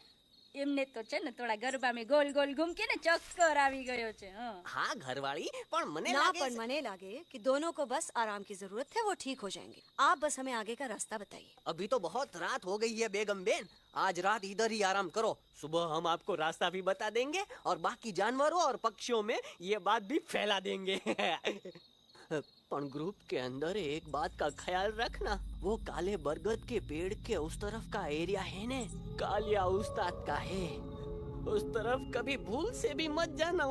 [SPEAKER 5] એમને તો છે ને થોડા ગરબામાં गोल गोल घूम के ने चक्कर આવી ગયો છે।
[SPEAKER 13] हाँ घरवाली, पर मने
[SPEAKER 3] ना
[SPEAKER 13] लागे
[SPEAKER 3] पर मने लागे कि दोनों को बस आराम की जरूरत है, वो ठीक हो जाएंगे। आप बस हमें आगे का रास्ता बताइए।
[SPEAKER 13] अभी तो बहुत रात हो गई है बेगम बेन, आज रात इधर ही आराम करो,
[SPEAKER 8] सुबह हम आपको रास्ता भी बता देंगे और बाकी जानवरों और पक्षियों में ये बात भी फैला देंगे। पर ग्रुप के अंदर एक बात का ख्याल रखना, वो काले बरगद के पेड़ के उस तरफ का एरिया है ने, कालिया उस्ताद का है, उस तरफ कभी भूल से भी मत जाना।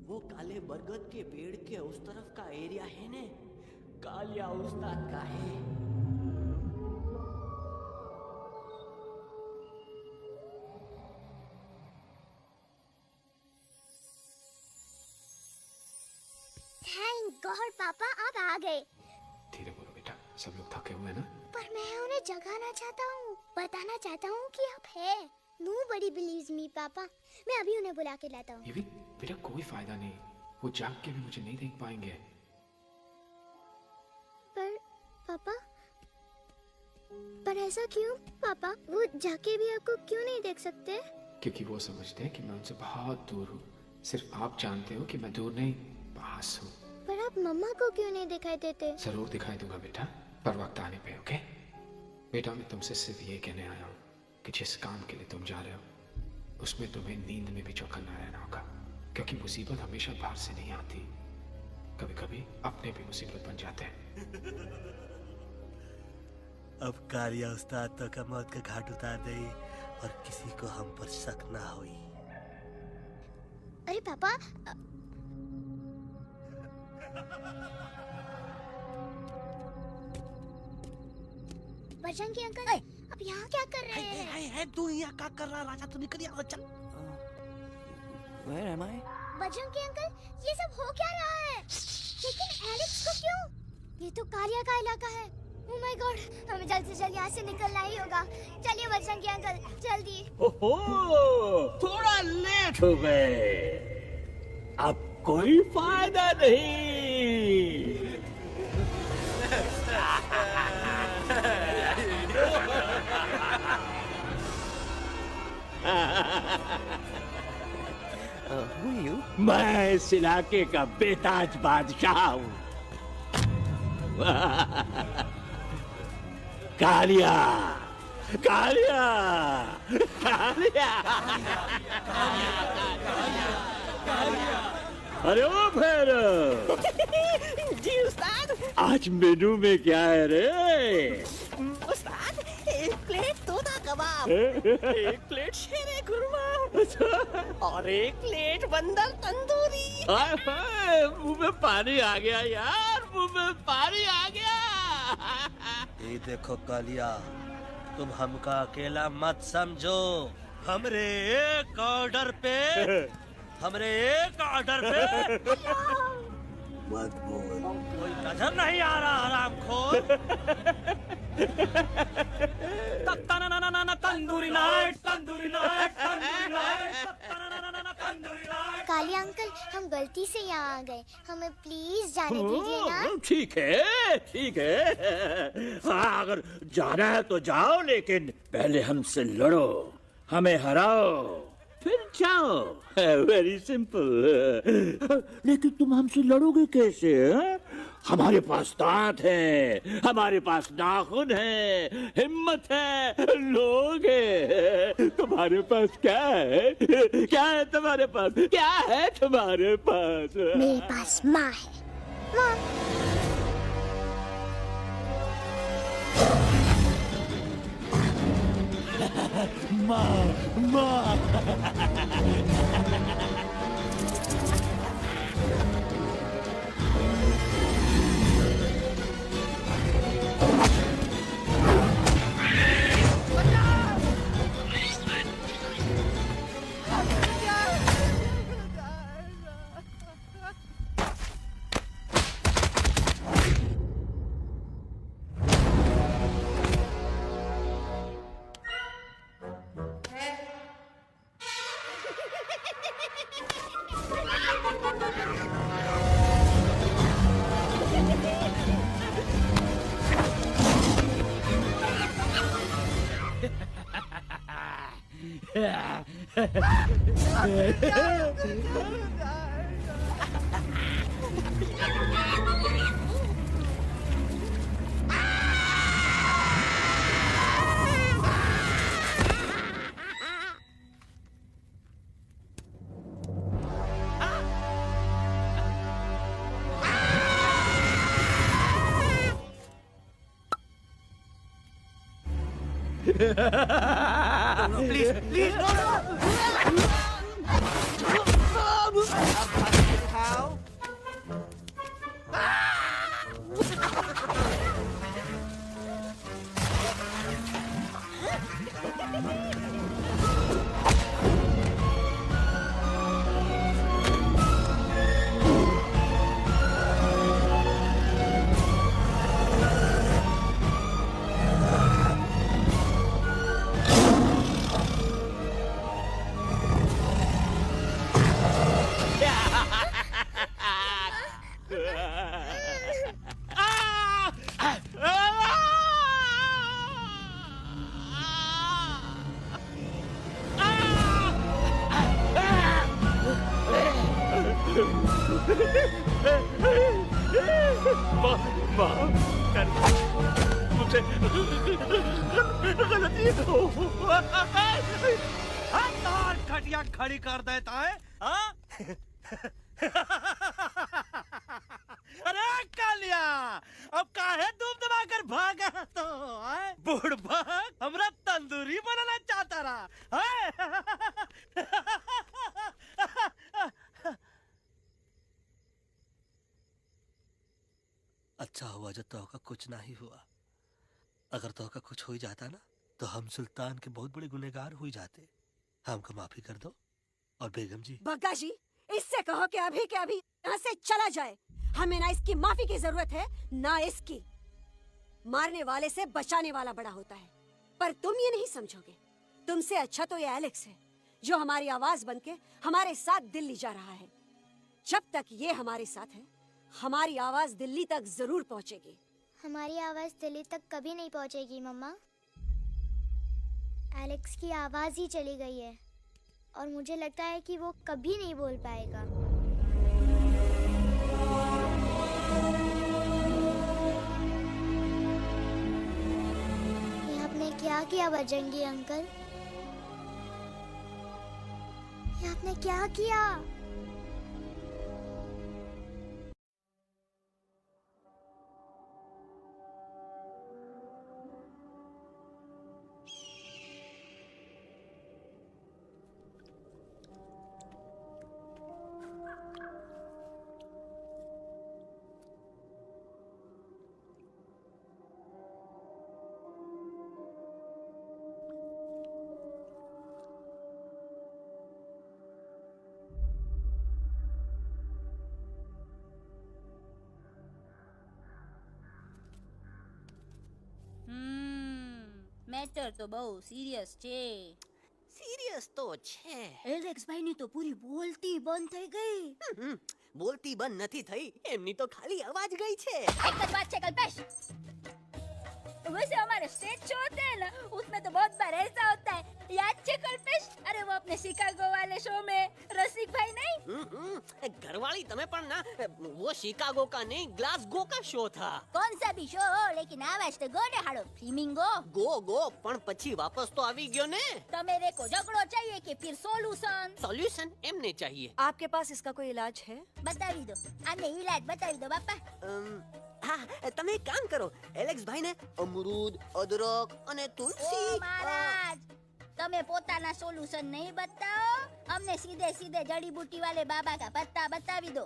[SPEAKER 8] वो काले बरगद के पेड़ के उस तरफ का एरिया है ने, कालिया उस्ताद का है।
[SPEAKER 1] थैंक गॉड पापा आप आ गए।
[SPEAKER 2] धीरे बोलो बेटा, सब लोग थके हुए हैं ना?
[SPEAKER 1] पर मैं उन्हें जगाना चाहता हूँ, बताना चाहता हूँ कि आप है। Nobody believes me पापा, मैं अभी उन्हें बुला के लाता हूँ।
[SPEAKER 2] ये भी बेटा कोई फायदा नहीं, वो जाग के भी मुझे नहीं देख पाएंगे।
[SPEAKER 1] पर ऐसा क्यों पापा? वो जाके भी आपको क्यों नहीं देख सकते?
[SPEAKER 2] क्योंकि वो समझते हैं कि मैं उनसे बहुत दूर हूँ। सिर्फ आप जानते हो कि मैं दूर नहीं, पास हूँ।
[SPEAKER 1] पर आप मम्मा को क्यों नहीं दिखाई देते?
[SPEAKER 2] जरूर दिखाई दूंगा बेटा, पर वक्त आने पे। ओके बेटा, मैं तुमसे सिर्फ ये कहने आया हूँ कि जिस काम के लिए तुम जा रहे हो उसमें तुम्हें नींद में भी चौकन्ना रहना होगा, क्योंकि मुसीबत हमेशा बाहर से नहीं आती, कभी कभी अपने भी मुसीबत बन जाते हैं।
[SPEAKER 14] अब कालिया उस्ताद तो का मौत का घाट उतार दे और किसी को हम पर शक ना हुई।
[SPEAKER 1] अरे पापा बजरंगी अंकल, अब यहाँ क्या कर रहे हैं?
[SPEAKER 14] है तू यहाँ क्या कर रहा? राजा तू निकल यहाँ, चल।
[SPEAKER 8] Where am I?
[SPEAKER 1] Bajrangi uncle, ये सब हो क्या रहा है? लेकिन एलेक्स को क्यों? ये तो कालिया का इलाका है। ओह माय गॉड, हमें जल्द से जल्द यहाँ से निकलना ही होगा। चलिए बजरंगी अंकल, जल्दी।
[SPEAKER 17] ओहो, थोड़ा लेट हो गए, अब कोई फायदा नहीं। मैं इस इलाके का बेताज बादशाह हूँ। कालिया, कालिया, कालिया, अरे ओ फिर
[SPEAKER 8] जी उस्ताद,
[SPEAKER 17] आज मेनू में क्या है रे?
[SPEAKER 8] उस्ताद, 1 प्लेट तोता कबाब, 1 प्लेट शेरे खुरमा और 1 प्लेट बंदर तंदूरी।
[SPEAKER 17] मुंह में पानी आ गया यार, मुंह में पानी आ गया।
[SPEAKER 14] ये देखो कालिया, तुम हमका अकेला मत समझो, हमरे एक ऑर्डर पे हमरे एक ऑर्डर पे
[SPEAKER 18] मत बोल।
[SPEAKER 14] कोई नजर नहीं आ रहा हरामखोर। Tandoori night, tandoori night, tandoori night, tandoori night.
[SPEAKER 1] Kali uncle, हम गलती से यहाँ आ गए, हमें प्लीज जाने दीजिए ना।
[SPEAKER 20] ठीक है, ठीक है। हाँ, अगर जाना है तो जाओ, लेकिन पहले हमसे लड़ो, हमें हराओ, फिर जाओ। Very simple. लेकिन तुम हमसे लड़ोगे कैसे? हमारे पास दांत है, हमारे पास नाखून है, हिम्मत है, लोग है। तुम्हारे पास क्या है? क्या है तुम्हारे पास? क्या है तुम्हारे पास?
[SPEAKER 1] मेरे पास माँ है। माँ।
[SPEAKER 20] माँ, माँ।
[SPEAKER 13] Please, please, no, no. How?
[SPEAKER 20] मुझे गलती हो।
[SPEAKER 14] तार खटिया खड़ी कर देता है। हाँ? अरे कालिया, अब काहे तुम दबाकर भागा तो? बुढ़बा हमरा तंदूरी बनाना चाहता रहा। अच्छा हुआ जो तोहका कुछ नहीं हुआ। अगर तोहका कुछ हो जाता ना, तो हम सुल्तान के बहुत बड़े गुनहगार हो जाते। हमको माफी कर दो। और बेगम जी,
[SPEAKER 3] बग्गा जी, इससे कहो कि अभी के अभी यहाँ से चला जाए। हमें ना इसकी माफी की जरूरत है, ना इसकी। मारने वाले से बचाने वाला बड़ा होता है, पर तुम ये नहीं समझोगे। तुमसे अच्छा तो ये एलेक्स है, जो हमारी आवाज बनके हमारे साथ दिल्ली जा रहा है। जब तक ये हमारे साथ है, हमारी आवाज दिल्ली तक जरूर पहुंचेगी।
[SPEAKER 1] हमारी आवाज दिल्ली तक कभी नहीं पहुंचेगी मम्मा। एलेक्स की आवाज ही चली गई है और मुझे लगता है कि वो कभी नहीं बोल पाएगा। ये आपने क्या किया बजरंगी अंकल? ये आपने क्या किया?
[SPEAKER 5] મેટર તો બહુ સિરિયસ છે.
[SPEAKER 12] સિરિયસ તો છે.
[SPEAKER 3] એલેક્સ ભાઈ ની તો પૂરી બોલતી બંધ થઈ ગઈ.
[SPEAKER 12] બોલતી બંધ નથી થઈ, એમની તો ખાલી અવાજ ગઈ છે.
[SPEAKER 5] एक बात है कल्पेश, वैसे हमारे स्टेज शो होते हैं ना, उसमें तो बहुत बार ऐसा होता है. याद है कल्पेश? अरे वो अपने शिकागो वाले शो में रसिक भाई नहीं,
[SPEAKER 12] घरवाली तमें पण ना, वो शिकागो का नहीं ग्लासगो का शो था.
[SPEAKER 5] कौन सा भी शो हो, लेकिन आवाज तो गोडे हाड़ो फ्लेमिंगो.
[SPEAKER 12] गो पण પછી વાપસ તો આવી ગયો ને.
[SPEAKER 5] मेरे को झगड़ो चाहिए कि फिर सोल्यूशन?
[SPEAKER 12] सॉल्यूशन एमने चाहिए.
[SPEAKER 3] आपके पास इसका कोई इलाज है?
[SPEAKER 5] बतावी दो, आने इलाज बतावी दो बापा.
[SPEAKER 12] હા, તમે એક કામ કરો, એલેક્સ ભાઈને અમરૂદ, અદરક અને તુલસી.
[SPEAKER 5] ओ महाराज, તમે પોતાના સોલ્યુશન નહીં बताओ, हमने सीधे सीधे जड़ी बूटी वाले बाबा का पत्ता बतावी दो.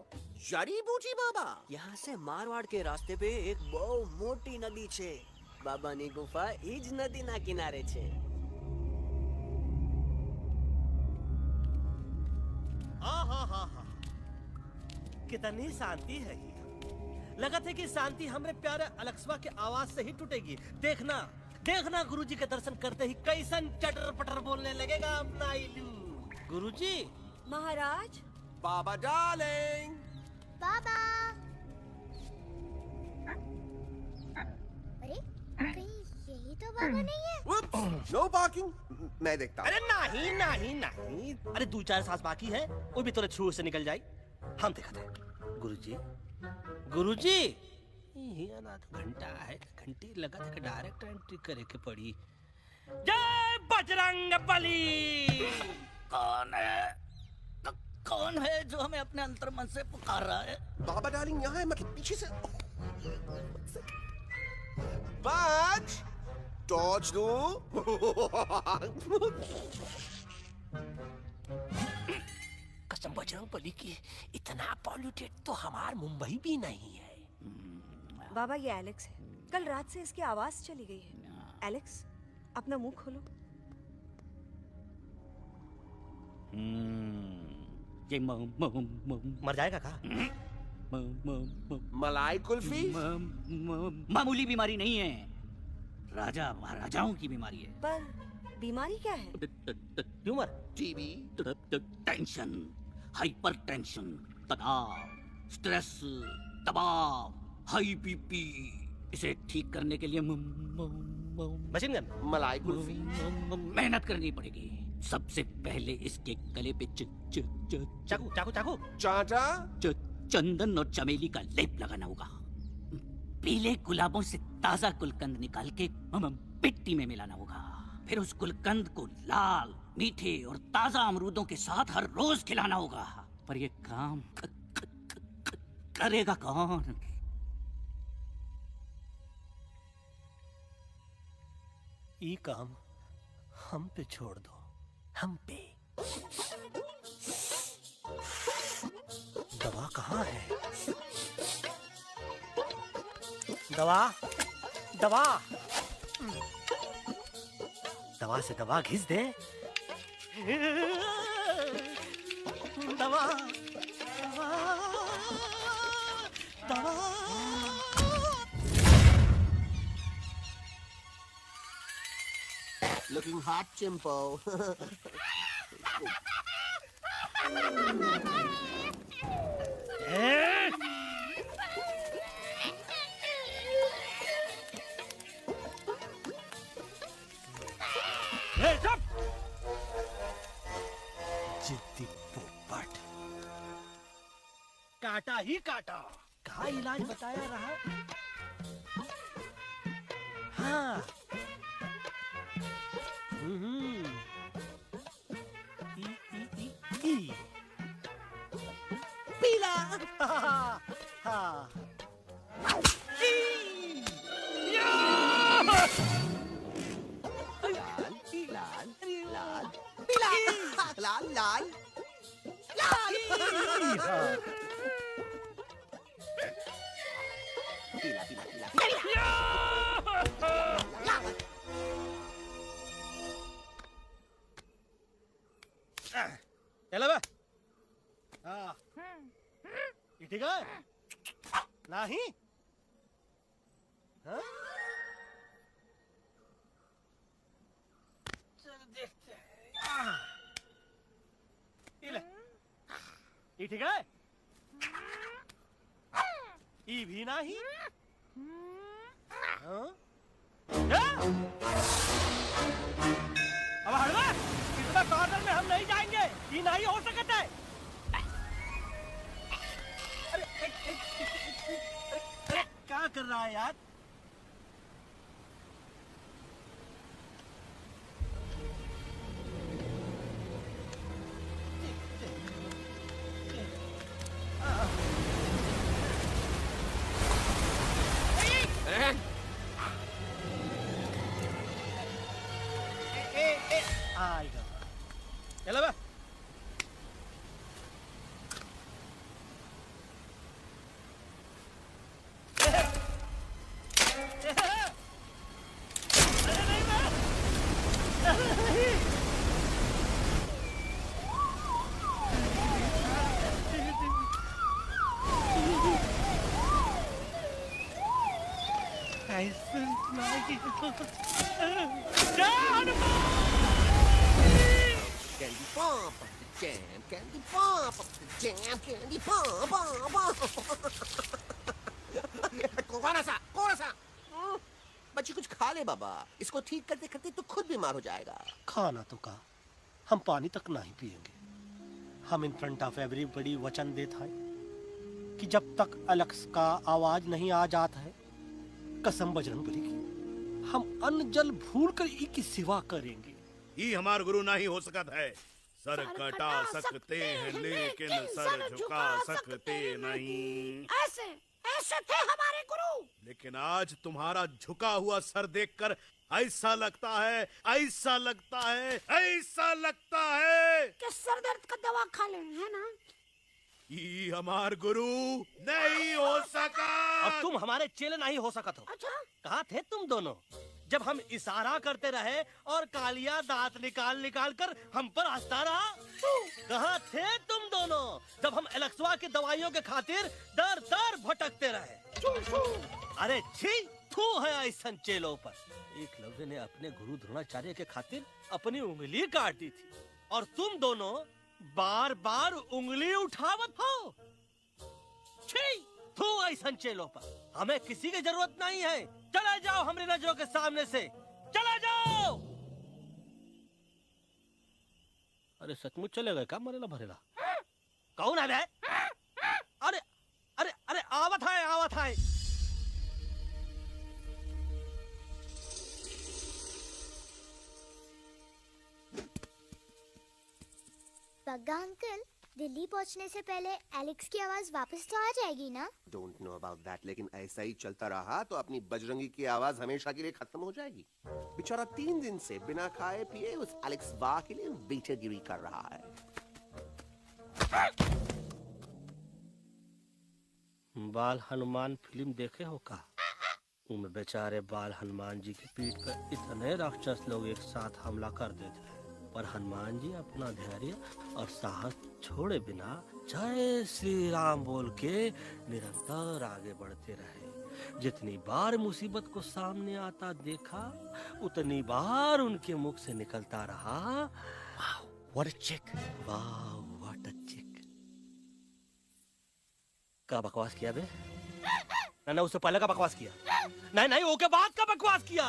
[SPEAKER 12] जड़ी बूटी बाबा? यहाँ से मारवाड़ के रास्ते पे एक बहु मोटी नदी छे. बाबानी गुफा इज नदी ना किनारे छे.
[SPEAKER 14] आहा, कितनी शांति है ये. लगा था कि शांति हमरे प्यारे अलेक्सवा के आवाज से ही टूटेगी. देखना देखना गुरुजी के दर्शन करते ही कैसन चटर पटर बोलने लगेगा अपना इलू. गुरुजी.
[SPEAKER 3] महाराज.
[SPEAKER 9] बाबा डार्लिंग.
[SPEAKER 1] बाबा. अरे कहीं यही तो बाबा नहीं है?
[SPEAKER 9] No parking. मैं देखता हूँ.
[SPEAKER 14] अरे नहीं. अरे 2-4 सांस बाकी है, वो भी तोरे छू से निकल जाए. हम दिखाते हैं. गुरुजी ये ना तो घंटा है, घंटी लगा था कि डायरेक्ट एंट्री करे के पड़ी. जय बजरंग बली. कौन है जो हमें अपने अंतर मन से पुकार रहा है?
[SPEAKER 9] बाबा डार्लिंग यहाँ है, मतलब पीछे से. बाज टॉर्च दो.
[SPEAKER 14] कसम बजरंग बली की, इतना पॉल्यूटेड तो हमार मुंबई भी नहीं है.
[SPEAKER 3] बाबा ये एलेक्स है, कल रात से इसकी आवाज चली गई है. एलेक्स अपना मुंह खोलो.
[SPEAKER 14] ये मर जाएगा का?
[SPEAKER 9] मलाई कुल्फी?
[SPEAKER 14] मामूली बीमारी नहीं है, राजा महाराजाओं की बीमारी है.
[SPEAKER 3] पर बीमारी क्या है?
[SPEAKER 14] Tumour, TB, tension, hyper tension, तनाव, स्ट्रेस, दबाव, हाई बीपी. इसे ठीक करने के लिए मशीन गन,
[SPEAKER 9] मलाई कुल्फी,
[SPEAKER 14] मेहनत करनी पड़ेगी. सबसे पहले इसके गले पे चाकू
[SPEAKER 9] चाटा,
[SPEAKER 14] चंदन और चमेली का लेप लगाना होगा. पीले गुलाबों से ताजा गुलकंद निकाल के मिट्टी में मिलाना होगा. फिर उस गुलकंद को लाल, मीठे और ताजा अमरूदों के साथ हर रोज खिलाना होगा. पर ये काम करेगा कौन? ये काम हम पे छोड़ दो, हम पे. दवा कहाँ है? दवा से दवा घिस दे. दवा.
[SPEAKER 9] Looking hot, Chimpo.
[SPEAKER 14] जिद्दी पोपट. काटा ही काटा. कहाँ इलाज बताया रहा? हाँ. पीला.
[SPEAKER 9] लाल.
[SPEAKER 14] ठीक है नहीं. हाँ?
[SPEAKER 20] ये ठीक है? ई भी नहीं? हाँ? अब हटवा, इतना कॉर्नर में हम नहीं जाएंगे, ये नहीं हो सकता है। अरे क्या कर रहा है यार? आएगा चलो बे
[SPEAKER 9] Candy pop, jam, candy pop, jam, candy pop, कौन सा? बच्ची कुछ खा ले बाबा, इसको ठीक करते करते तो खुद बीमार हो जाएगा।
[SPEAKER 14] खाना तो कहा, हम पानी तक नहीं पिएंगे। हम इन फ्रंट ऑफ एवरीबॉडी वचन देता है कि जब तक एलेक्स का आवाज नहीं आ जाता है, कसम बजरंगबली की, हम अन्न जल भूल कर ई की सेवा करेंगे।
[SPEAKER 11] ये हमार गुरु नहीं हो सकता है। सर कटा सकते हैं लेकिन सर झुका सकते नहीं।
[SPEAKER 12] ऐसे ऐसे थे हमारे गुरु।
[SPEAKER 11] लेकिन आज तुम्हारा झुका हुआ सर देखकर ऐसा लगता है
[SPEAKER 12] कि सर दर्द का दवा खा ले, है ना?
[SPEAKER 11] ये हमार गुरु नहीं हो सका।
[SPEAKER 14] अब तुम हमारे चेले नहीं हो सकत हो।
[SPEAKER 12] अच्छा?
[SPEAKER 14] कहाँ थे तुम दोनों जब हम इशारा करते रहे और कालिया दांत निकाल कर हम पर हंसता रहा? कहाँ थे तुम दोनों जब हम एलेक्सवा की दवाइयों के खातिर दर दर भटकते रहे? अरे छी, थू है ऐसा चेलों पर। एकलव्य ने अपने गुरु द्रोणाचार्य के खातिर अपनी उंगली काट दी थी और तुम दोनों बार बार उंगली उठावत हो। छी, थू ऐसा चेलों पर। हमें किसी की जरूरत नहीं है। चले जाओ हमारी नजरों के सामने से, चले जाओ। अरे सचमुच चले गए क्या? मरेला भरेला कौन है बे? अरे अरे अरे आवत है।
[SPEAKER 1] बग्गा अंकल, दिल्ली पहुंचने से पहले एलेक्स की आवाज वापस तो आ जाएगी ना?
[SPEAKER 9] डोंट नो अबाउट दैट, लेकिन ऐसा ही चलता रहा तो अपनी बजरंगी की आवाज हमेशा के लिए खत्म हो जाएगी। बेचारा 3 दिन से बिना खाए पिए उस एलेक्स वाह के लिए बेटेगिरी कर रहा है।
[SPEAKER 14] बाल हनुमान फिल्म देखे हो का? उनमें बेचारे बाल हनुमान जी की पीठ पर इतने राक्षस लोग एक साथ हमला कर देते हैं, पर हनुमान जी अपना धैर्य और साहस छोड़े बिना जय श्री राम बोल के निरंतर आगे बढ़ते रहे। जितनी बार मुसीबत को सामने आता देखा, उतनी बार उनके मुख से निकलता रहा, वाह व्हाट अ चिक, वाह व्हाट अ चिक। क्या बकवास किया बे? ना उससे पहले का बकवास किया? नहीं ओके बाद का बकवास किया।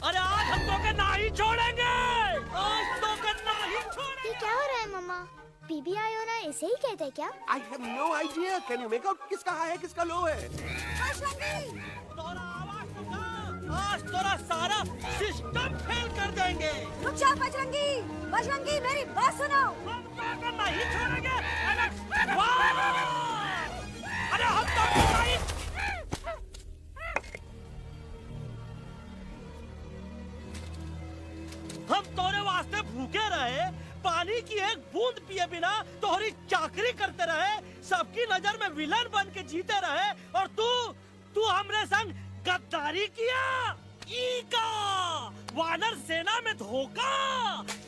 [SPEAKER 14] अरे आज हम तो के नहीं छोड़ेंगे, आज तो के नहीं छोड़ेंगे।
[SPEAKER 1] ये क्या हो रहा है मम्मा? बीबी आई हो ना, ऐसे ही कहते क्या?
[SPEAKER 9] I have no idea. Can you make out किसका हाई है किसका लो है?
[SPEAKER 14] आज तोरा सारा सिस्टम फेल कर देंगे।
[SPEAKER 3] रुक जाओ बजरंगी, बजरंगी मेरी बात सुनो।
[SPEAKER 14] हम तो के नहीं छोड़ेंगे एलेक्स। वाह! अरे हम तो नहीं। हम तोरे वास्ते भूखे रहे, पानी की एक बूंद पिए बिना तोहरी चाकरी करते रहे, सबकी नजर में विलन बन के जीते रहे, और तू हमरे संग गद्दारी किया। ई का वानर सेना में धोखा,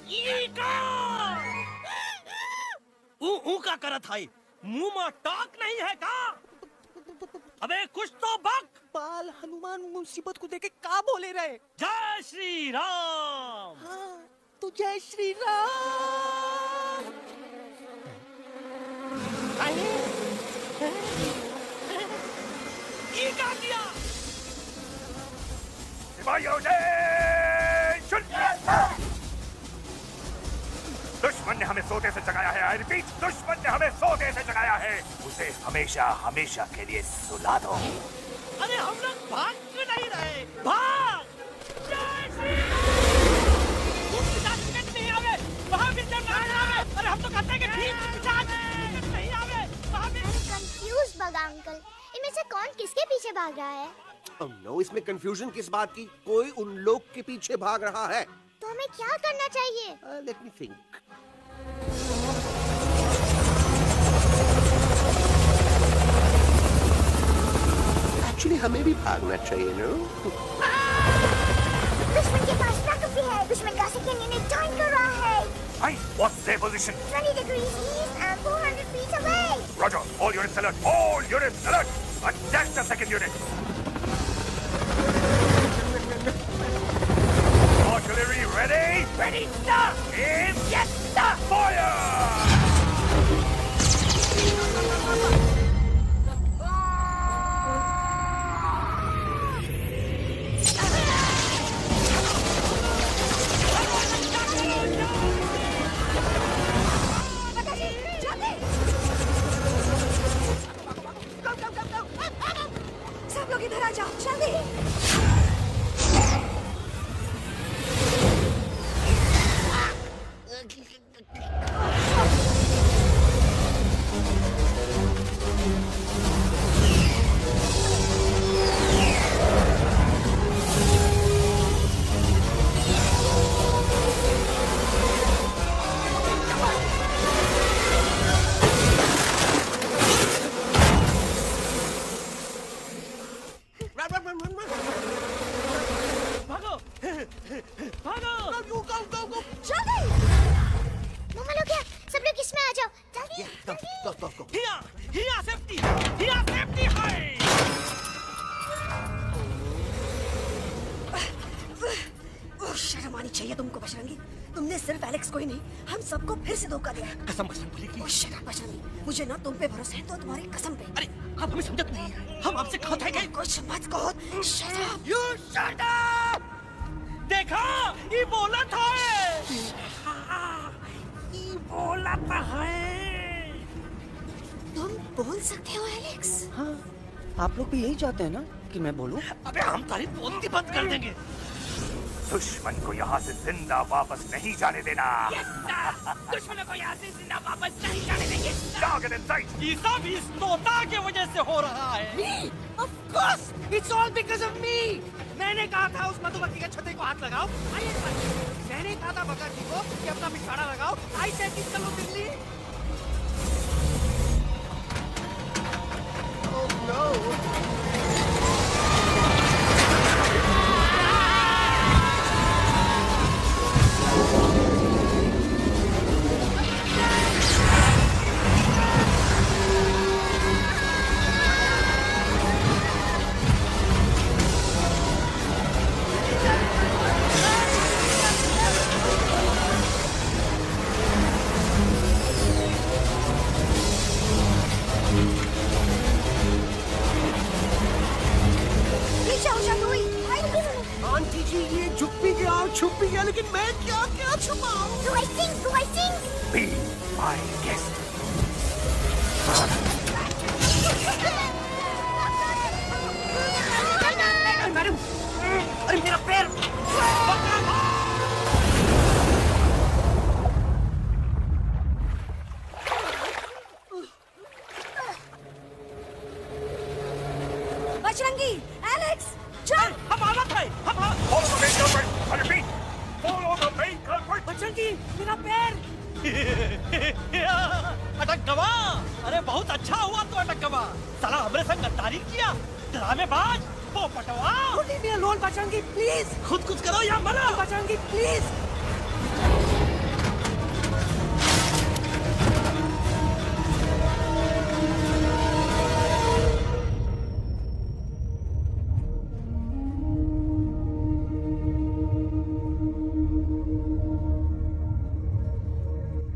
[SPEAKER 14] ई का ऊ का करत है, मुंह में टाक नहीं है का? अबे कुछ तो बक।
[SPEAKER 8] बाल हनुमान मुसीबत को देखे का बोले रहे?
[SPEAKER 14] जय श्री राम।
[SPEAKER 8] हाँ, तो जय श्री राम।
[SPEAKER 20] ये क्या किया?
[SPEAKER 21] सिपाहियों दुश्मन ने हमें सोते से जगाया है। आई रिपीट, दुश्मन ने हमें सोते से जगाया है। उसे हमेशा हमेशा के लिए सुला दो।
[SPEAKER 20] अरे हम लोग भाग क्यों नहीं रहे? भाग! नहीं आवे, वहाँ भी जब नहीं आवे। अरे हम तो कहते हैं कि ठीक नहीं आवे, वहाँ भी।
[SPEAKER 1] कंफ्यूज बगा अंकल, इनमें से कौन किसके पीछे भाग रहा है?
[SPEAKER 9] Oh no, इसमें कंफ्यूजन किस बात की? कोई उन लोग के पीछे भाग रहा है।
[SPEAKER 1] तो हमें क्या करना चाहिए?
[SPEAKER 9] Let me think. Actually, हमें भी भागना चाहिए, no?
[SPEAKER 1] दुश्मन के पास ताकत भी है। दुश्मन का सेकंड यूनिट जॉइन कर रहा है।
[SPEAKER 21] Hey, what's their position?
[SPEAKER 1] 20 degrees east and 400 feet away.
[SPEAKER 21] Roger, all units alert. All units alert. Attack the second unit. Artillery ready?
[SPEAKER 20] Ready, sir!
[SPEAKER 21] Aim!
[SPEAKER 20] Yes, sir!
[SPEAKER 21] Fire!
[SPEAKER 3] सब लोग इधर आ जाओ, जल्दी। शर्म आनी चाहिए तुमको बजरंगी। तुमने सिर्फ एलेक्स को ही नहीं, हम सबको फिर से धोखा दिया।
[SPEAKER 14] कसम बजरंग बली की।
[SPEAKER 3] बजरंगी, मुझे ना तुम पे भरोसा है तो तुम्हारी कसम पे।
[SPEAKER 14] अरे आप हमें समझत नहीं है, हम आपसे कहते हैं
[SPEAKER 3] कुछ मत कहो। Shut up!
[SPEAKER 20] You shut up! देखा, ये बोला था। ये बोला था है।
[SPEAKER 3] तुम बोल सकते हो एलेक्स?
[SPEAKER 13] हाँ, आप लोग भी यही चाहते हैं ना कि मैं बोलूं?
[SPEAKER 20] अबे हम तारीफ बोलती बंद कर देंगे।
[SPEAKER 21] दुश्मन को यहाँ से जिंदा वापस नहीं जाने देना।
[SPEAKER 20] दुश्मनों को यहाँ से जिंदा वापस नहीं जाने देंगे।
[SPEAKER 21] Target in sight.
[SPEAKER 20] ये सब इस तोता की वजह से हो रहा है।
[SPEAKER 12] Me? Of course, it's all because of me. मैंने कहा था उस मधुमक्खी के छत्ते को हाथ लगाओ। मैंने कहा था भगत जी को कि अपना पिछवाड़ा लगाओ। आई सेड कि चलो दिल्ली।
[SPEAKER 9] Oh no! आंटी जी, ये झुक भी गया और छुप भी गया, लेकिन मैं क्या क्या छुपाऊं?
[SPEAKER 1] Do I sing?
[SPEAKER 21] Be my guest.
[SPEAKER 12] Madam, अरे मेरा पैर।
[SPEAKER 3] बजरंगी, एलेक्स, चल।
[SPEAKER 20] हम आलत है।
[SPEAKER 21] Follow the main culprit. I repeat, follow the main culprit.
[SPEAKER 12] Bajrangi, मेरा पैर।
[SPEAKER 20] अटक गवा। अरे बहुत अच्छा हुआ तो अटक गवा। साला हमरे संग गद्दारी किया। ड्रामेबाज, पोपटवा।
[SPEAKER 12] Leave me alone, Bajrangi, please.
[SPEAKER 20] खुद कुछ करो या मरो।
[SPEAKER 12] Bajrangi, please.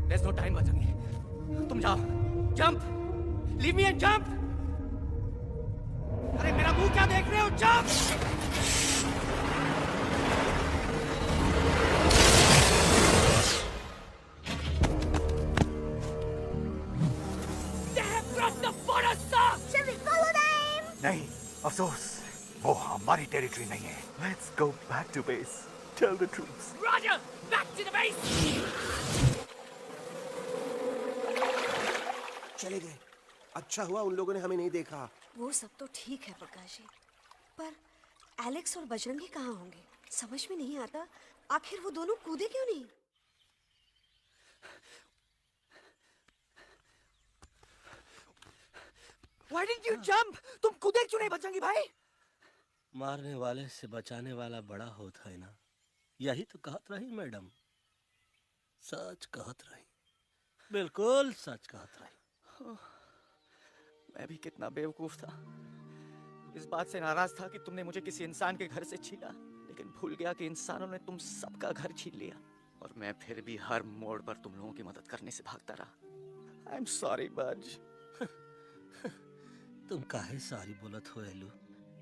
[SPEAKER 13] There's no time, Bajrangi. तुम जाओ, jump. Leave me and jump. अरे मेरा मुंह क्या देख रहे हो? Jump.
[SPEAKER 12] They have crossed the border, sir. Shall we follow them?
[SPEAKER 21] नहीं, अफसोस, वो हमारी टेरिटरी नहीं है। Let's go back to base. Tell the troops.
[SPEAKER 12] Roger, back to the base.
[SPEAKER 9] चले गए। अच्छा हुआ उन लोगों ने हमें नहीं देखा।
[SPEAKER 3] वो सब तो ठीक है प्रकाश जी, पर एलेक्स और बजरंगी कहाँ होंगे? समझ में नहीं आता, आखिर वो दोनों कूदे क्यों नहीं?
[SPEAKER 13] Why didn't you jump? तुम कूदे क्यों नहीं बजरंगी भाई?
[SPEAKER 14] मारने वाले से बचाने वाला बड़ा होता है ना, यही तो कहत रही मैडम। सच कहत रही, बिल्कुल सच कहत रही।
[SPEAKER 13] मैं भी कितना बेवकूफ था। इस बात से नाराज था कि तुमने मुझे किसी इंसान के घर से छीना, लेकिन भूल गया कि इंसानों ने तुम सबका घर छीन लिया और मैं फिर भी हर मोड़ पर तुम लोगों की मदद करने से भागता रहा। I'm sorry बज।
[SPEAKER 14] तुम काहे सारी बोलत हो एलू?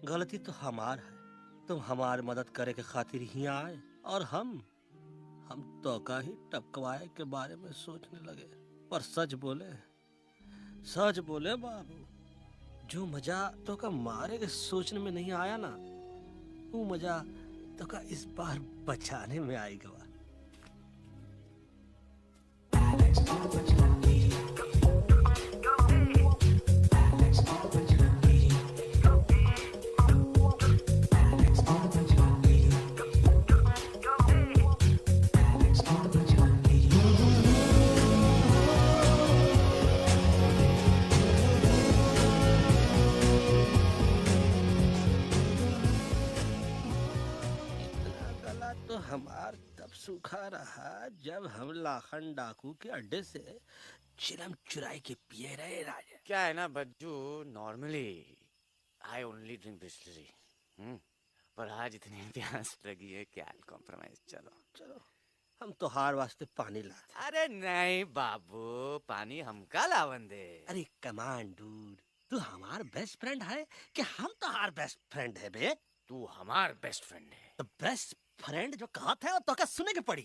[SPEAKER 14] गलती तो हमार है। तुम हमार मदद करे के खातिर ही आए और हम तो का ही टपकवाए के बारे में सोचने लगे। पर सच बोले बाबू, जो मजा तो का मारे के सोचने में नहीं आया ना, वो मजा तो का इस बार बचाने में आएगा। हमार तब सूखा रहा जब हम लाखन डाकू के अड्डे से चिलम चुराई के पिए रहे राजा।
[SPEAKER 13] क्या है ना Bajju, normally I only drink Bisleri, पर आज इतनी प्यास लगी है क्या कॉम्प्रोमाइज। चलो
[SPEAKER 14] हम तो हार वास्ते पानी लाते।
[SPEAKER 13] अरे नहीं बाबू, पानी हमका लावन दे।
[SPEAKER 14] अरे कमान डूड, तू हमार बेस्ट फ्रेंड है कि हम तो हार बेस्ट फ्रेंड है बे?
[SPEAKER 13] तू हमार बेस्ट फ्रेंड है।
[SPEAKER 14] तो बेस्ट फ्रेंड जो कहा था तो क्या सुने के पड़ी,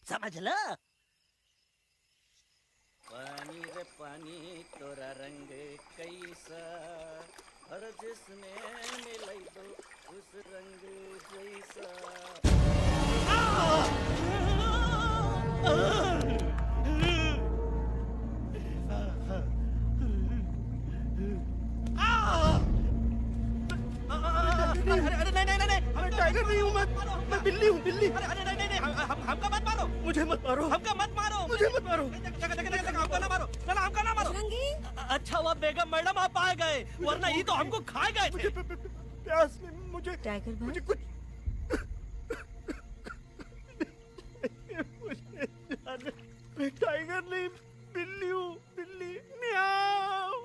[SPEAKER 14] समझ ला।
[SPEAKER 7] पानी रे पानी तोरा रंग कैसा, हर जिसने मिलाई दो उस रंग जैसा।
[SPEAKER 13] अरे नहीं, मैं टाइगर नहीं हूँ, मैं बिल्ली हूँ, बिल्ली। अरे नहीं, हमका मत मारो। मुझे मत मारो। हमका मत मारो। मुझे मत मारो। हमका ना मारो। ना हमका ना मारो।
[SPEAKER 14] अच्छा हुआ बेगम मैडम आप आ गए, वरना ये तो हमको खा गए थे।
[SPEAKER 13] प्यास में मुझे
[SPEAKER 3] टाइगर भाई,
[SPEAKER 13] मुझे कुछ मैं टाइगर नहीं, बिल्ली हूँ, बिल्ली। म्याऊ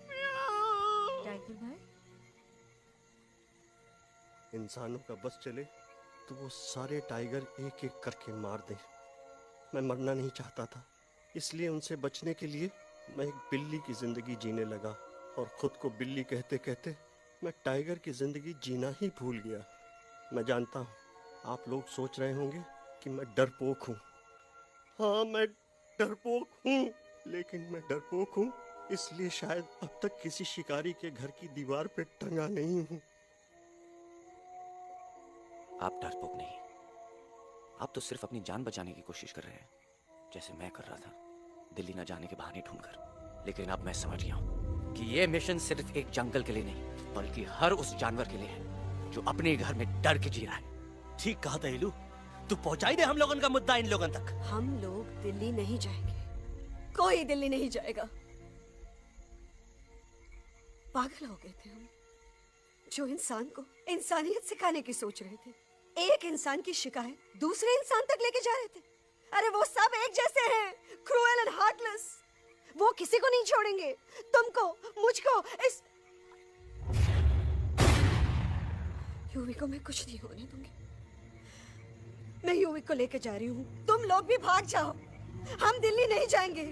[SPEAKER 13] म्याऊ।
[SPEAKER 3] टाइगर भाई,
[SPEAKER 22] इंसानों का बस चले तो वो सारे टाइगर एक एक करके मार दें। मैं मरना नहीं चाहता था, इसलिए उनसे बचने के लिए मैं एक बिल्ली की जिंदगी जीने लगा और खुद को बिल्ली कहते कहते मैं टाइगर की जिंदगी जीना ही भूल गया। मैं जानता हूँ आप लोग सोच रहे होंगे कि मैं डरपोक हूँ। हाँ, मैं डरपोक हूँ, लेकिन मैं डरपोक हूँ इसलिए शायद अब तक किसी शिकारी के घर की दीवार पे टंगा नहीं हूँ।
[SPEAKER 13] आप डरपोक नहीं, आप तो सिर्फ अपनी जान बचाने की कोशिश कर रहे हैं, जैसे मैं कर रहा था दिल्ली न जाने के बहाने ढूंढकर। लेकिन अब मैं समझ गया हूँ कि ये मिशन सिर्फ एक जंगल के लिए नहीं, बल्कि हर उस जानवर के लिए है जो अपने घर में डर के जी रहा है।
[SPEAKER 14] ठीक कहा था इलू, तू पहुंचाई दे हम लोगों का मुद्दा इन लोगों तक।
[SPEAKER 3] हम लोग दिल्ली नहीं जाएंगे, कोई दिल्ली नहीं जाएगा। पागल हो गए थे हम, जो इंसान को इंसानियत सिखाने की सोच रहे थे, एक इंसान की शिकायत दूसरे इंसान तक लेके जा रहे थे। अरे वो सब एक जैसे हैं, क्रूएल एंड हार्टलेस। वो किसी को नहीं छोड़ेंगे, तुमको, मुझको, इस यूवी को मैं कुछ नहीं होने दूंगी। मैं यूवी को लेके जा रही हूँ, तुम लोग भी भाग जाओ। हम दिल्ली नहीं जाएंगे,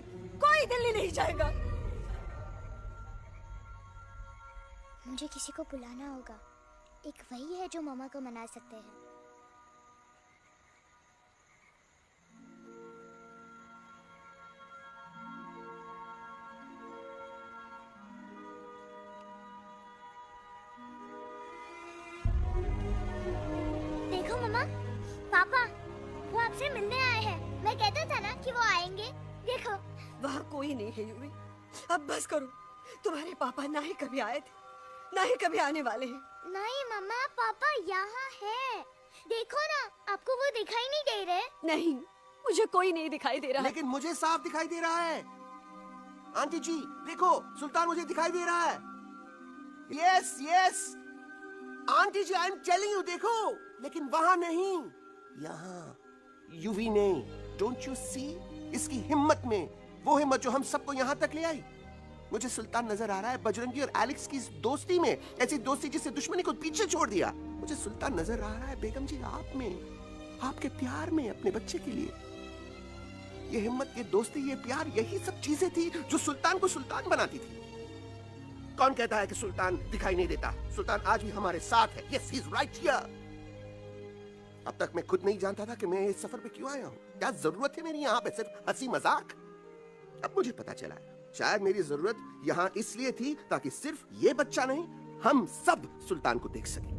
[SPEAKER 3] कोई दिल्ली नहीं जाएगा।
[SPEAKER 1] मुझे किसी को बुलाना होगा। एक वही है जो मामा को मना सकते हैं। देखो मामा, पापा वो आपसे मिलने आए हैं। मैं कहता था ना कि वो आएंगे। देखो
[SPEAKER 3] वहाँ कोई नहीं है यूवी। अब बस करो। तुम्हारे पापा ना ही कभी आए थे, ना ही कभी आने वाले हैं।
[SPEAKER 1] नहीं मम्मा, पापा यहाँ है। देखो ना, आपको वो दिखाई नहीं दे रहे?
[SPEAKER 3] नहीं, मुझे कोई नहीं दिखाई दे रहा।
[SPEAKER 9] लेकिन मुझे साफ दिखाई दे रहा है। आंटी जी देखो, सुल्तान मुझे दिखाई दे रहा है। Yes yes aunty ji, I am telling you, देखो। लेकिन वहाँ नहीं, यहाँ। यूवी ने, डोंट यू सी, इसकी हिम्मत में, वो हिम्मत जो हम सबको यहाँ तक ले आई। मुझे सुल्तान नजर आ रहा है बजरंगी और एलेक्स की इस दोस्ती में, ऐसी दोस्ती जिससे दुश्मनी को पीछे छोड़ दिया। मुझे सुल्तान नजर आ रहा है बेगम जी आप में, आपके प्यार में अपने बच्चे के लिए। ये हिम्मत, ये दोस्ती, ये प्यार, यही सब चीजें थी जो सुल्तान को सुल्तान बनाती थी। कौन कहता है कि सुल्तान दिखाई नहीं देता? सुल्तान आज भी हमारे साथ है। Yes, he is right here. अब तक मैं खुद नहीं जानता था कि मैं इस सफर पे क्यों आया हूँ। क्या जरूरत है मेरी यहाँ पे? सिर्फ हंसी मजाक? अब मुझे पता चला है, शायद मेरी जरूरत यहाँ इसलिए थी ताकि सिर्फ ये बच्चा नहीं, हम सब सुल्तान को देख सकें।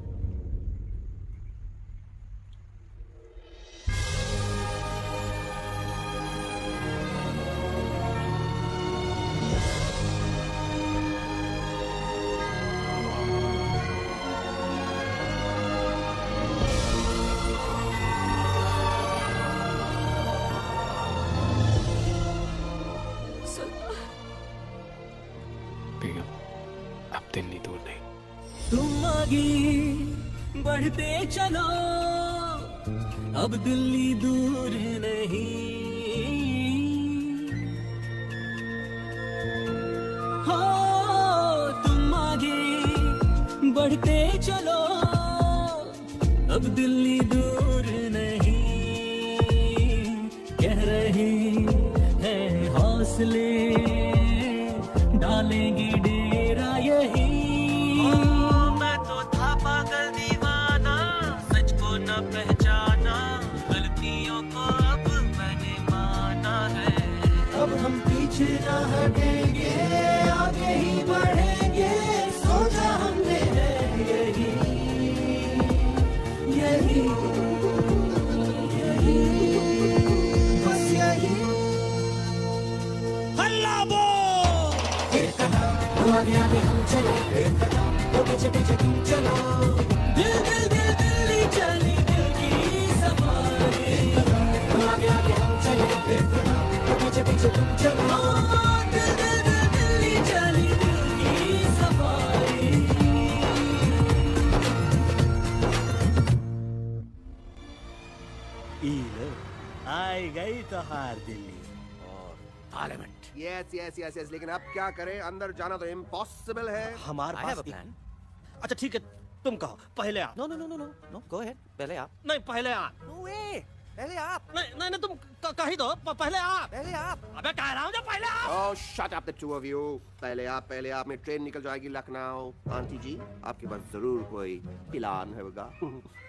[SPEAKER 2] दिल्ली दूर नहीं।
[SPEAKER 15] तुम आगे बढ़ते चलो, अब दिल्ली दूर नहीं। हो तुम आगे बढ़ते चलो, अब दिल्ली दूर नहीं। कह रहे हैं हौसले, डालेंगे डेरा यही। मैं तो था पागल दीवाना, सच को न पहचाना, गलतियों को अब मैंने माना है। अब हम पीछे न हटेंगे, आगे ही बढ़ेंगे, सोचा हमने है यही यही यही, बस यही। हल्ला बोल, आगे आगे हम चले, तो पीछे पीछे तुम चलो। दिल दिल दिल दिल्ली चली, दिल की सफारी। आगे आगे हम चले, तो पीछे पीछे तुम चलो। दिल दिल दिल दिल्ली चली, दिल की सफारी।
[SPEAKER 14] आई गई तो हार Delhi
[SPEAKER 9] parliament. Yes yes yes yes, लेकिन अब क्या करें? अंदर जाना तो इम्पॉसिबल है।
[SPEAKER 14] हमारे पास प्लान। अच्छा ठीक है, तुम कहो पहले आप।
[SPEAKER 13] No no no no no no, go ahead, पहले आप।
[SPEAKER 14] नहीं पहले आप।
[SPEAKER 13] नो वे, पहले आप।
[SPEAKER 14] नहीं नहीं नहीं, तुम कही दो, पहले आप।
[SPEAKER 13] पहले आप।
[SPEAKER 14] अबे कह रहा हूँ जो पहले आप।
[SPEAKER 9] Oh shut up the two of you. पहले आप, पहले आप में ट्रेन निकल जाएगी लखनऊ। आंटी जी आपके पास जरूर कोई प्लान होगा।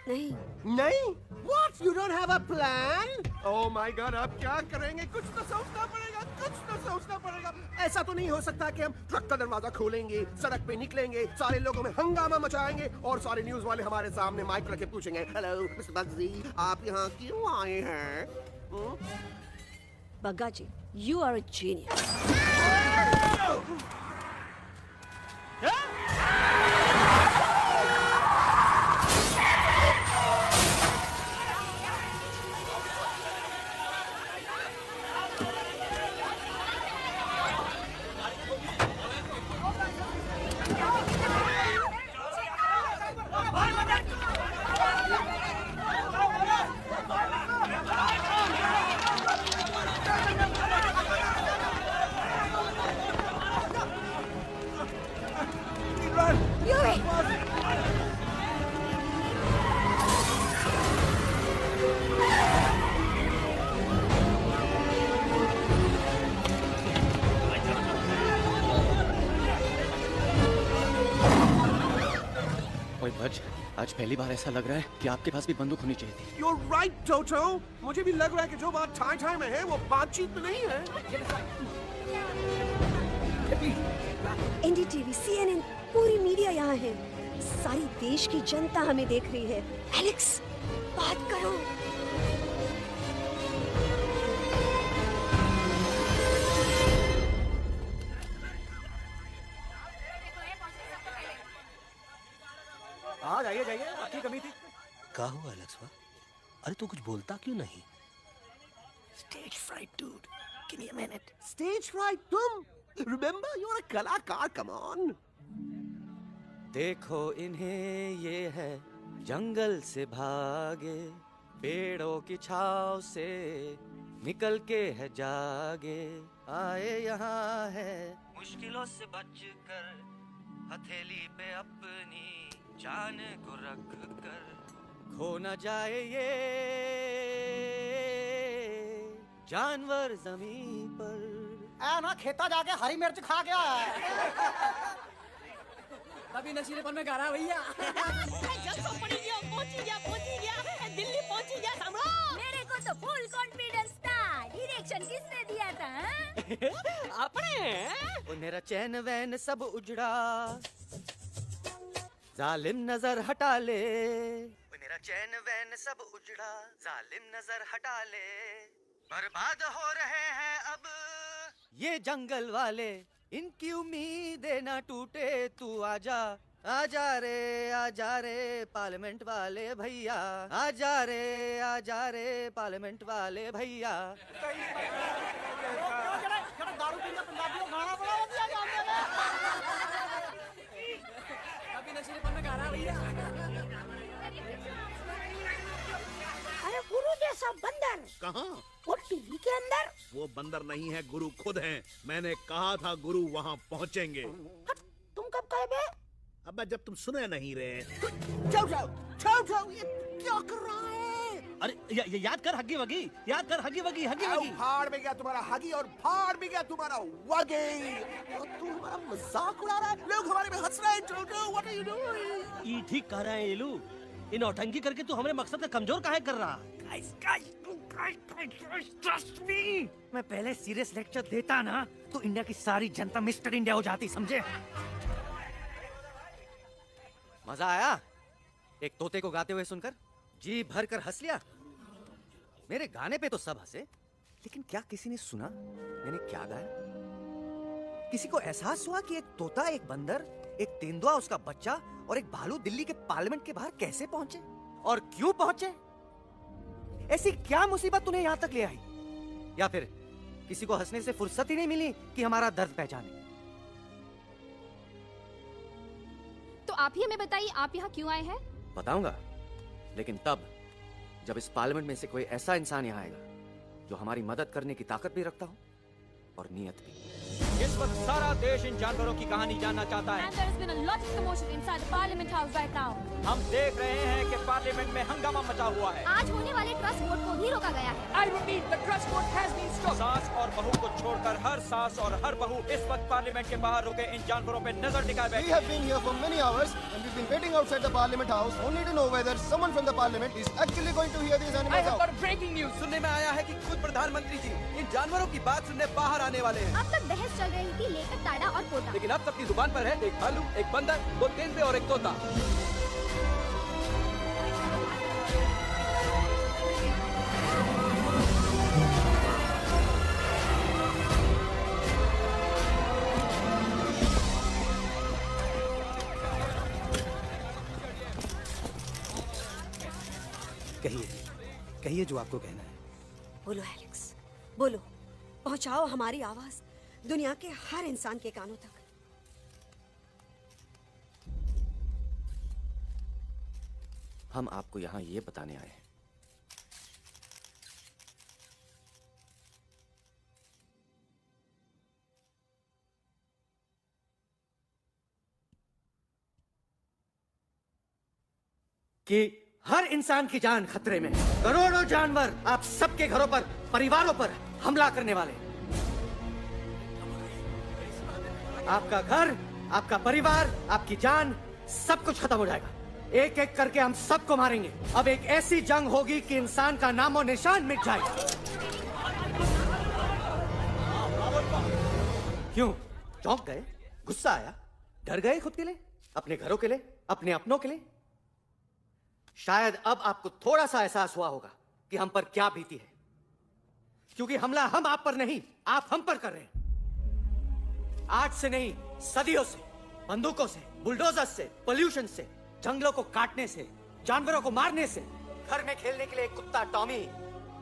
[SPEAKER 3] नहीं
[SPEAKER 9] नहीं, what, you don't have a plan? Oh my God, अब क्या करेंगे? कुछ तो सोचना पड़ेगा, कुछ तो सोचना पड़ेगा। ऐसा तो नहीं हो सकता कि हम ट्रक का दरवाजा खोलेंगे, सड़क पे निकलेंगे, सारे लोगों में हंगामा मचाएंगे और सारे न्यूज वाले हमारे सामने माइक रखे पूछेंगे, हेलो मिस्टर बग्जी, आप यहाँ क्यों आए हैं?
[SPEAKER 3] बग्गा जी, यू आर अ जीनियस।
[SPEAKER 13] आज पहली बार ऐसा लग रहा है कि आपके पास भी बंदूक होनी चाहिए थी।
[SPEAKER 9] You're right, Toto. मुझे भी लग रहा है कि जो बात ठाई में है वो बातचीत में नहीं है।
[SPEAKER 3] NDTV, CNN, पूरी मीडिया यहाँ है। सारी देश की जनता हमें देख रही है। एलेक्स, बात करो।
[SPEAKER 13] हाँ जाइए जाइए, आपकी कमी थी।
[SPEAKER 14] क्या हुआ एलेक्सवा? अरे तू कुछ बोलता क्यों नहीं?
[SPEAKER 9] Stage fright, dude. Give me a minute. Stage fright, तुम? Remember, you're a कलाकार. Come on.
[SPEAKER 7] देखो इन्हें, ये है जंगल से भागे, पेड़ों की छाव से निकल के है जागे, आए यहाँ है मुश्किलों से बचकर, हथेली पे अपनी जान को रख कर, खो न जाए ये जानवर जमीन पर।
[SPEAKER 12] ना खेता जाके हरी मिर्च खा गया है।
[SPEAKER 8] अभी नशीलेपन में गा रहा है भैया।
[SPEAKER 5] पहुंची गया, दिल्ली पहुंची गया। सामने मेरे को तो फुल कॉन्फिडेंस था। डायरेक्शन किसने दिया था?
[SPEAKER 7] अपने। मेरा चैन वैन सब उजड़ा, जालिम नजर हटा ले। मेरा चैन वैन सब उजड़ा, जालिम नजर हटा ले। बर्बाद हो रहे हैं अब ये जंगल वाले, इनकी उम्मीदें ना टूटे। तू आजा आजा रे पार्लियामेंट वाले भैया, आजा रे पार्लियामेंट वाले भैया।
[SPEAKER 12] दारू पीने पंजाबियों गाना बड़ा दिया जाने में।
[SPEAKER 8] अभी नशीलेपन में गा रहा है भैया।
[SPEAKER 12] अरे गुरु जैसा बंदर
[SPEAKER 11] कहाँ?
[SPEAKER 12] वो टीवी के अंदर।
[SPEAKER 11] वो बंदर नहीं है, गुरु खुद हैं। मैंने कहा था गुरु वहाँ पहुँचेंगे।
[SPEAKER 12] तुम कब कहे बे?
[SPEAKER 11] अब जब तुम सुने नहीं रहे।
[SPEAKER 12] जाओ, ये क्या कर रहा है?
[SPEAKER 14] अरे याद कर हगी वगी, याद कर हगी वगी।
[SPEAKER 9] फाड़ में गया तुम्हारा हगी और फाड़ में गया तुम्हारा वगी। और तू हमारा मजाक उड़ा रहा है। लोग हमारे में हंस रहे हैं। टोटो, what are you doing?
[SPEAKER 14] ये ठीक कह रहे हैं एलू। इन नौटंकी करके तू हमारे मकसद का कमजोर काहे कर रहा?
[SPEAKER 13] Trust me. मैं पहले सीरियस लेक्चर देता ना तो इंडिया की सारी जनता मिस्टर इंडिया हो जाती, समझे? मजा आया एक तोते को गाते हुए सुनकर? जी भर कर हंस लिया। मेरे गाने पे तो सब हंसे, लेकिन क्या किसी ने सुना मैंने क्या गाया? किसी को एहसास हुआ कि एक तोता, एक बंदर, एक तेंदुआ, उसका बच्चा और एक भालू दिल्ली के पार्लियामेंट के बाहर कैसे पहुंचे और क्यों पहुंचे? ऐसी क्या मुसीबत उन्हें यहां तक ले आई? या फिर किसी को हंसने से फुर्सत ही नहीं मिली कि हमारा दर्द पहचाने?
[SPEAKER 4] तो आप ही हमें बताइए, आप यहाँ क्यों आए हैं?
[SPEAKER 7] बताऊंगा, लेकिन तब जब इस पार्लियामेंट में से कोई ऐसा इंसान यहाँ आएगा जो हमारी मदद करने की ताकत भी रखता हो और नीयत भी।
[SPEAKER 16] इस वक्त सारा देश इन जानवरों की कहानी जानना चाहता है।
[SPEAKER 4] And there has been a lot of commotion inside the Parliament House right now.
[SPEAKER 16] हम देख रहे हैं कि पार्लियामेंट में हंगामा मचा हुआ है।
[SPEAKER 4] आज होने वाले ट्रस्ट वोट को भी रोका गया है।
[SPEAKER 16] I repeat, the trust vote has been stopped. सास और बहू को छोड़कर हर सास और हर बहू इस वक्त पार्लियामेंट के बाहर रुके इन जानवरों पे नजर टिकाए बैठे।
[SPEAKER 6] We have been here for many hours and we've been waiting outside the Parliament House only to know whether someone from the Parliament is actually going to hear these animals out.
[SPEAKER 16] I have got breaking news. सुनने में आया है कि खुद प्रधानमंत्री जी इन जानवरों की बात सुनने बाहर आने वाले हैं।
[SPEAKER 4] अब तक बहस चल रही थी लेकर टाड़ा और पोटा।
[SPEAKER 16] लेकिन अब सबकी जुबान पर है एक भालू, एक बंदर, दो तेंदुए और एक तोता।
[SPEAKER 13] कहिए जो आपको कहना है।
[SPEAKER 3] बोलो एलेक्स, बोलो। पहुंचाओ हमारी आवाज दुनिया के हर इंसान के कानों तक।
[SPEAKER 7] हम आपको यहाँ ये बताने आए हैं कि हर इंसान की जान खतरे में है। करोड़ों जानवर आप सबके घरों पर, परिवारों पर हमला करने वाले हैं। आपका घर, आपका परिवार, आपकी जान, सब कुछ खत्म हो जाएगा। एक एक करके हम सबको मारेंगे। अब एक ऐसी जंग होगी कि इंसान का नामो निशान मिट जाएगा। क्यों चौंक गए? गुस्सा आया? डर गए खुद के लिए, अपने घरों के लिए, अपने अपनों के लिए? शायद अब आपको थोड़ा सा एहसास हुआ होगा कि हम पर क्या बीती है, क्योंकि हमला हम आप पर नहीं, आप हम पर कर रहे हैं। आज से नहीं, सदियों से, बंदूकों से, बुलडोजर से, पोल्यूशन से, जंगलों को काटने से, जानवरों को मारने से। घर में खेलने के लिए एक कुत्ता टॉमी,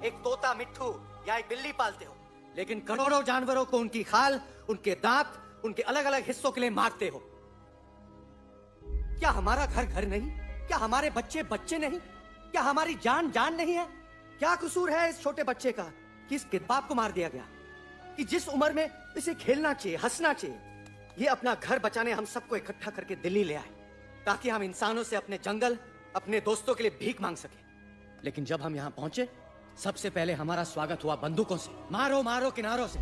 [SPEAKER 7] एक तोता मिट्ठू या एक बिल्ली पालते हो, लेकिन करोड़ों जानवरों को उनकी खाल, उनके दांत, उनके अलग अलग हिस्सों के लिए मारते हो। क्या हमारा घर घर नहीं? क्या हमारे बच्चे बच्चे नहीं? क्या हमारी जान जान नहीं है? क्या कसूर है इस छोटे बच्चे का कि इस किडनैप को मार दिया गया, कि जिस उम्र में इसे खेलना चाहिए, हंसना चाहिए? ये अपना घर बचाने हम सबको इकट्ठा करके दिल्ली ले आए ताकि हम इंसानों से अपने जंगल, अपने दोस्तों के लिए भीख मांग सके। लेकिन जब हम यहाँ पहुंचे, सबसे पहले हमारा स्वागत हुआ बंदूकों से। मारो मारो किनारों से।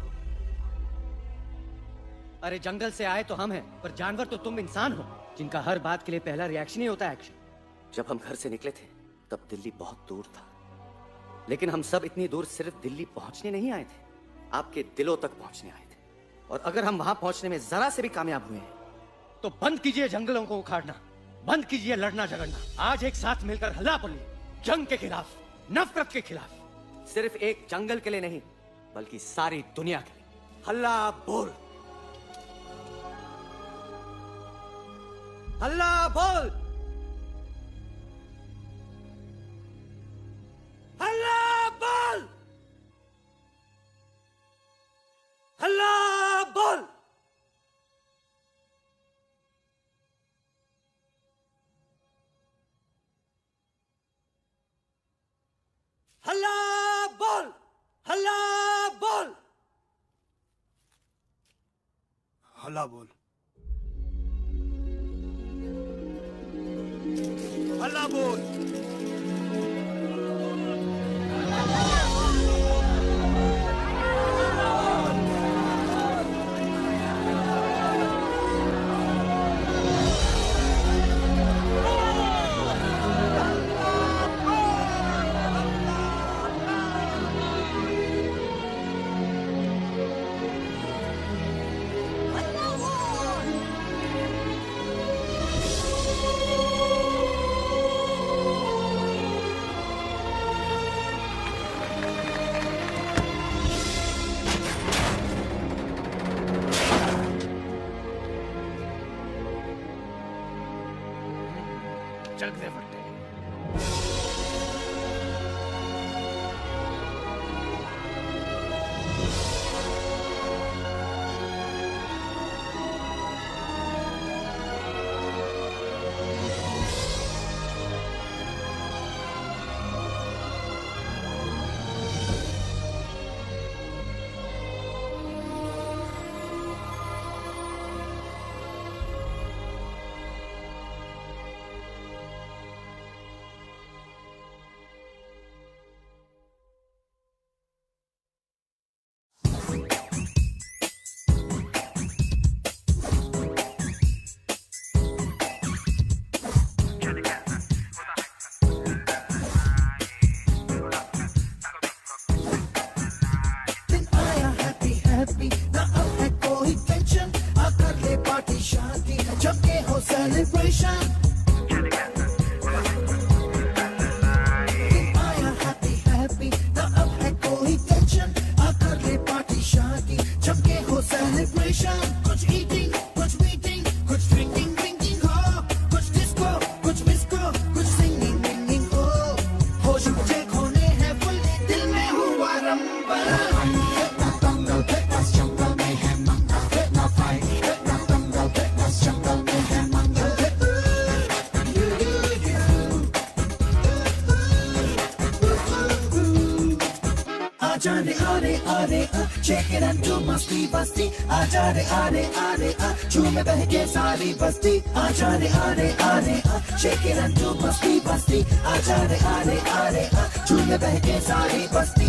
[SPEAKER 7] अरे जंगल से आए तो हम हैं, पर जानवर तो तुम इंसान हो, जिनका हर बात के लिए पहला रिएक्शन ही होता है एक्शन। जब हम घर से निकले थे तब दिल्ली बहुत दूर था, लेकिन हम सब इतनी दूर सिर्फ दिल्ली पहुंचने नहीं आए थे, आपके दिलों तक पहुंचने आए थे। और अगर हम वहां पहुंचने में जरा से भी कामयाब हुए हैं तो बंद कीजिए जंगलों को उखाड़ना, बंद कीजिए लड़ना झगड़ना। आज एक साथ मिलकर हल्ला बोलिए, जंग के खिलाफ, नफरत के खिलाफ। सिर्फ एक जंगल के लिए नहीं, बल्कि सारी दुनिया के लिए। हल्ला बोल, हल्ला बोल, हल्ला बोल, हल्ला बोल। हल्ला बोल, हल्ला बोल,
[SPEAKER 11] हल्ला बोल, हल्ला बोल।
[SPEAKER 2] जग दे फटे।
[SPEAKER 15] Check it and do masti basti. Aja re are झूमे बहके सारी बस्ती. Aja re are shake it and do masti basti. Aja re are झूमे बहके सारी बस्ती.